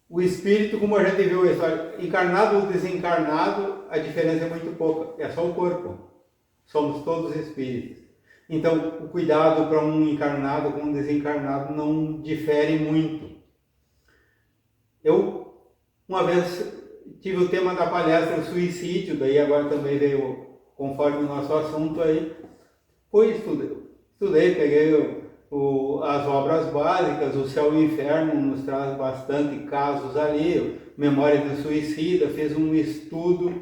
o espírito, como a gente viu a história, encarnado ou desencarnado, a diferença é muito pouca, é só o corpo. Somos todos espíritos. Então, o cuidado para um encarnado com um desencarnado não difere muito. Eu, uma vez, tive o tema da palestra, o suicídio, daí agora também veio, conforme o nosso assunto aí, estudei, peguei as obras básicas, o Céu e o Inferno nos traz bastante casos ali, Memória do Suicida, fiz um estudo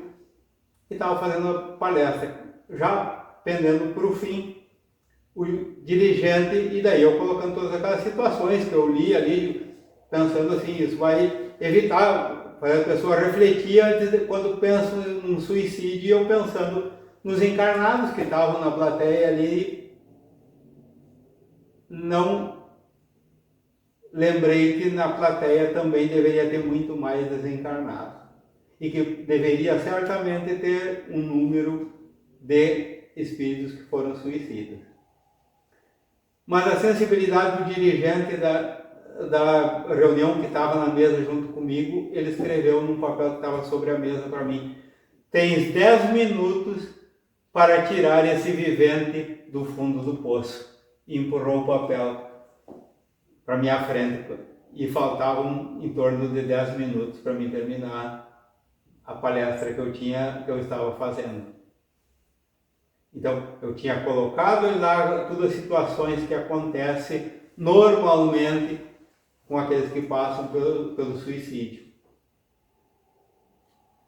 e estava fazendo a palestra. Já pendendo para o fim, o dirigente, e daí eu colocando todas aquelas situações que eu li ali, pensando assim, isso vai evitar, fazer a pessoa refletir quando penso num suicídio, eu pensando nos encarnados que estavam na plateia ali, não lembrei que na plateia também deveria ter muito mais desencarnados, e que deveria certamente ter um número de espíritos que foram suicidas. Mas a sensibilidade do dirigente da reunião que estava na mesa junto comigo, ele escreveu num papel que estava sobre a mesa para mim: tens 10 minutos para tirar esse vivente do fundo do poço. E empurrou o papel para minha frente. E faltavam em torno de 10 minutos para mim terminar a palestra que eu estava fazendo. Então, eu tinha colocado lá todas as situações que acontecem normalmente com aqueles que passam pelo suicídio.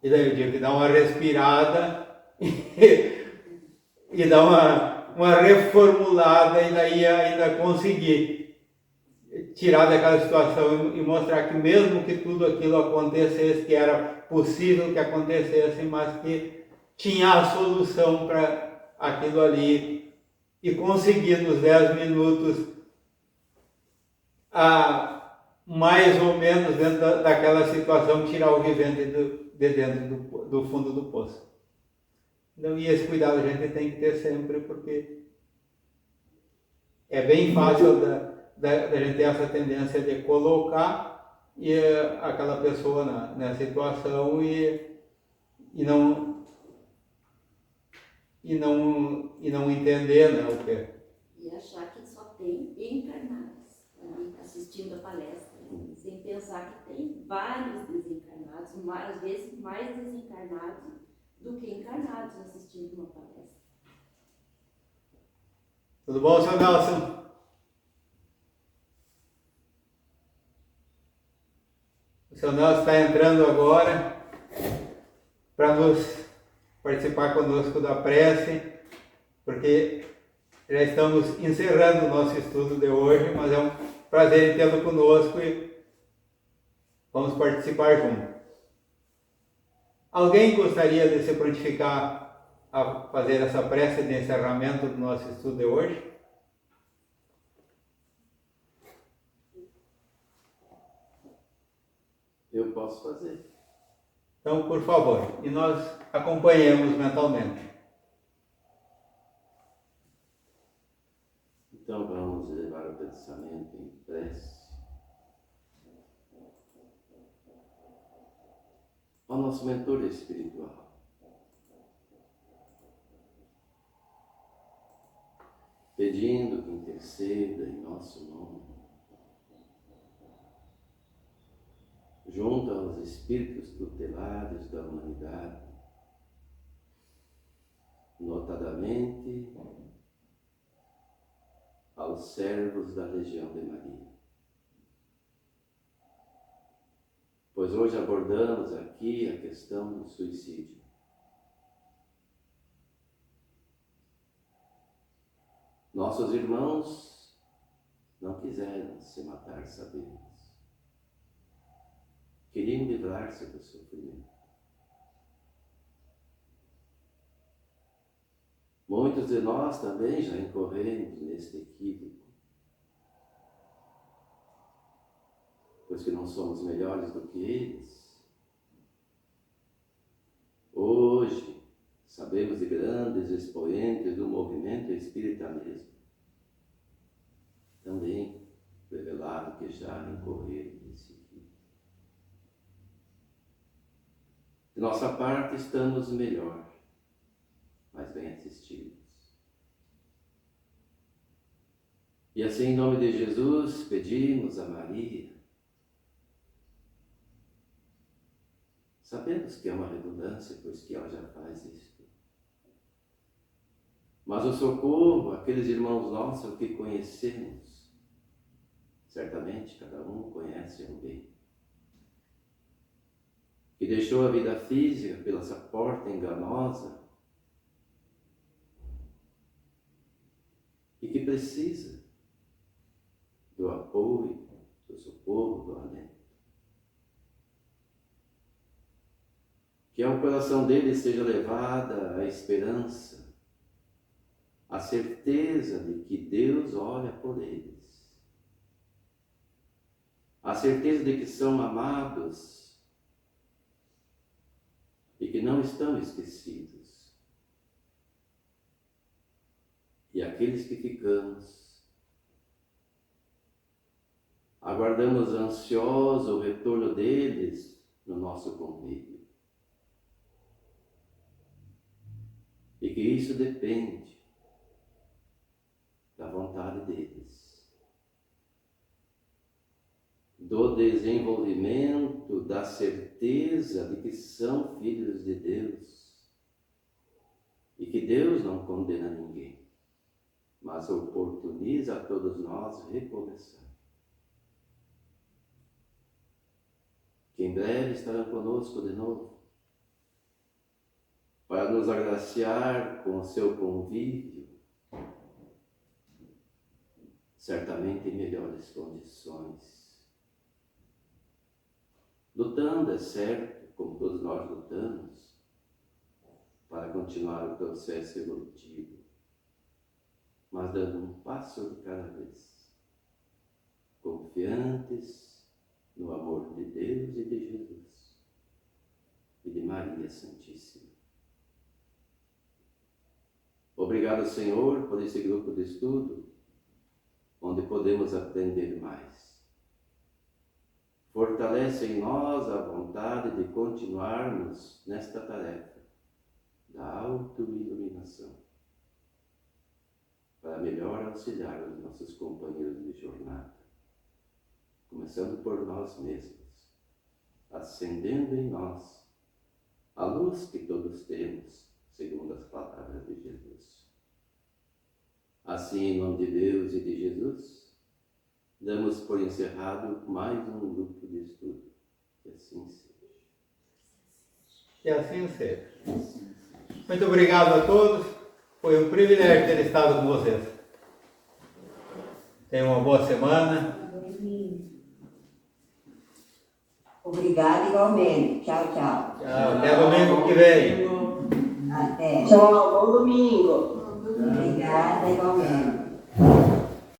E daí eu tinha que dar uma respirada e dar uma reformulada, e daí ainda conseguir tirar daquela situação e mostrar que mesmo que tudo aquilo acontecesse, que era possível que acontecesse, mas que tinha a solução para aquilo ali e conseguir nos 10 minutos mais ou menos dentro daquela situação tirar o vivente de dentro do fundo do poço. Então, e esse cuidado a gente tem que ter sempre, porque é bem fácil da gente ter essa tendência de colocar aquela pessoa na situação e não entender, né, o que. E achar que só tem encarnados ali assistindo a palestra, sem pensar que tem vários desencarnados, às vezes mais desencarnados do que encarnados assistindo uma palestra. Tudo bom, seu Nelson? O seu Nelson está entrando agora para nos participar conosco da prece, porque já estamos encerrando o nosso estudo de hoje, mas é um prazer tê-lo conosco e vamos participar junto. Alguém gostaria de se prontificar a fazer essa prece de encerramento do nosso estudo de hoje? Eu posso fazer. Então, por favor, e nós acompanhemos mentalmente. Então vamos levar o pensamento em prece ao nosso mentor espiritual. Pedindo que interceda em nosso nome, junto aos espíritos tutelares da humanidade, notadamente aos servos da Legião de Maria. Pois hoje abordamos aqui a questão do suicídio. Nossos irmãos não quiseram se matar, sabemos. Queriam livrar-se do sofrimento. Muitos de nós também já incorremos neste equívoco, pois que não somos melhores do que eles. Hoje, sabemos de grandes expoentes do movimento espírita mesmo, também revelaram que já incorreram nesse equívoco. De nossa parte, estamos melhor, mas bem assistidos. E assim, em nome de Jesus, pedimos a Maria, sabemos que é uma redundância, pois que ela já faz isto, mas o socorro àqueles irmãos nossos que conhecemos, certamente cada um conhece um bem, que deixou a vida física pela essa porta enganosa e que precisa do apoio, do socorro, do alento. Que ao coração deles seja levada a esperança, a certeza de que Deus olha por eles, a certeza de que são amados e que não estão esquecidos. E aqueles que ficamos, aguardamos ansioso o retorno deles no nosso convívio. E que isso depende da vontade deles, do desenvolvimento da certeza de que são filhos de Deus e que Deus não condena ninguém, mas oportuniza a todos nós recomeçar. Que em breve estarão conosco de novo, para nos agraciar com o seu convívio, certamente em melhores condições. Lutando, é certo, como todos nós lutamos, para continuar o processo evolutivo, mas dando um passo de cada vez, confiantes no amor de Deus e de Jesus e de Maria Santíssima. Obrigado, Senhor, por esse grupo de estudo, onde podemos aprender mais. Fortalece em nós a vontade de continuarmos nesta tarefa da autoiluminação, para melhor auxiliar os nossos companheiros de jornada, começando por nós mesmos, acendendo em nós a luz que todos temos, segundo as palavras de Jesus. Assim, em nome de Deus e de Jesus, damos por encerrado mais um grupo de estudo. Que assim seja. Que assim seja. Muito obrigado a todos. Foi um privilégio ter estado com vocês. Tenham uma boa semana. Obrigada igualmente. Tchau, tchau. Tchau. Até domingo que vem. Até. Tchau, bom domingo. Obrigada igualmente.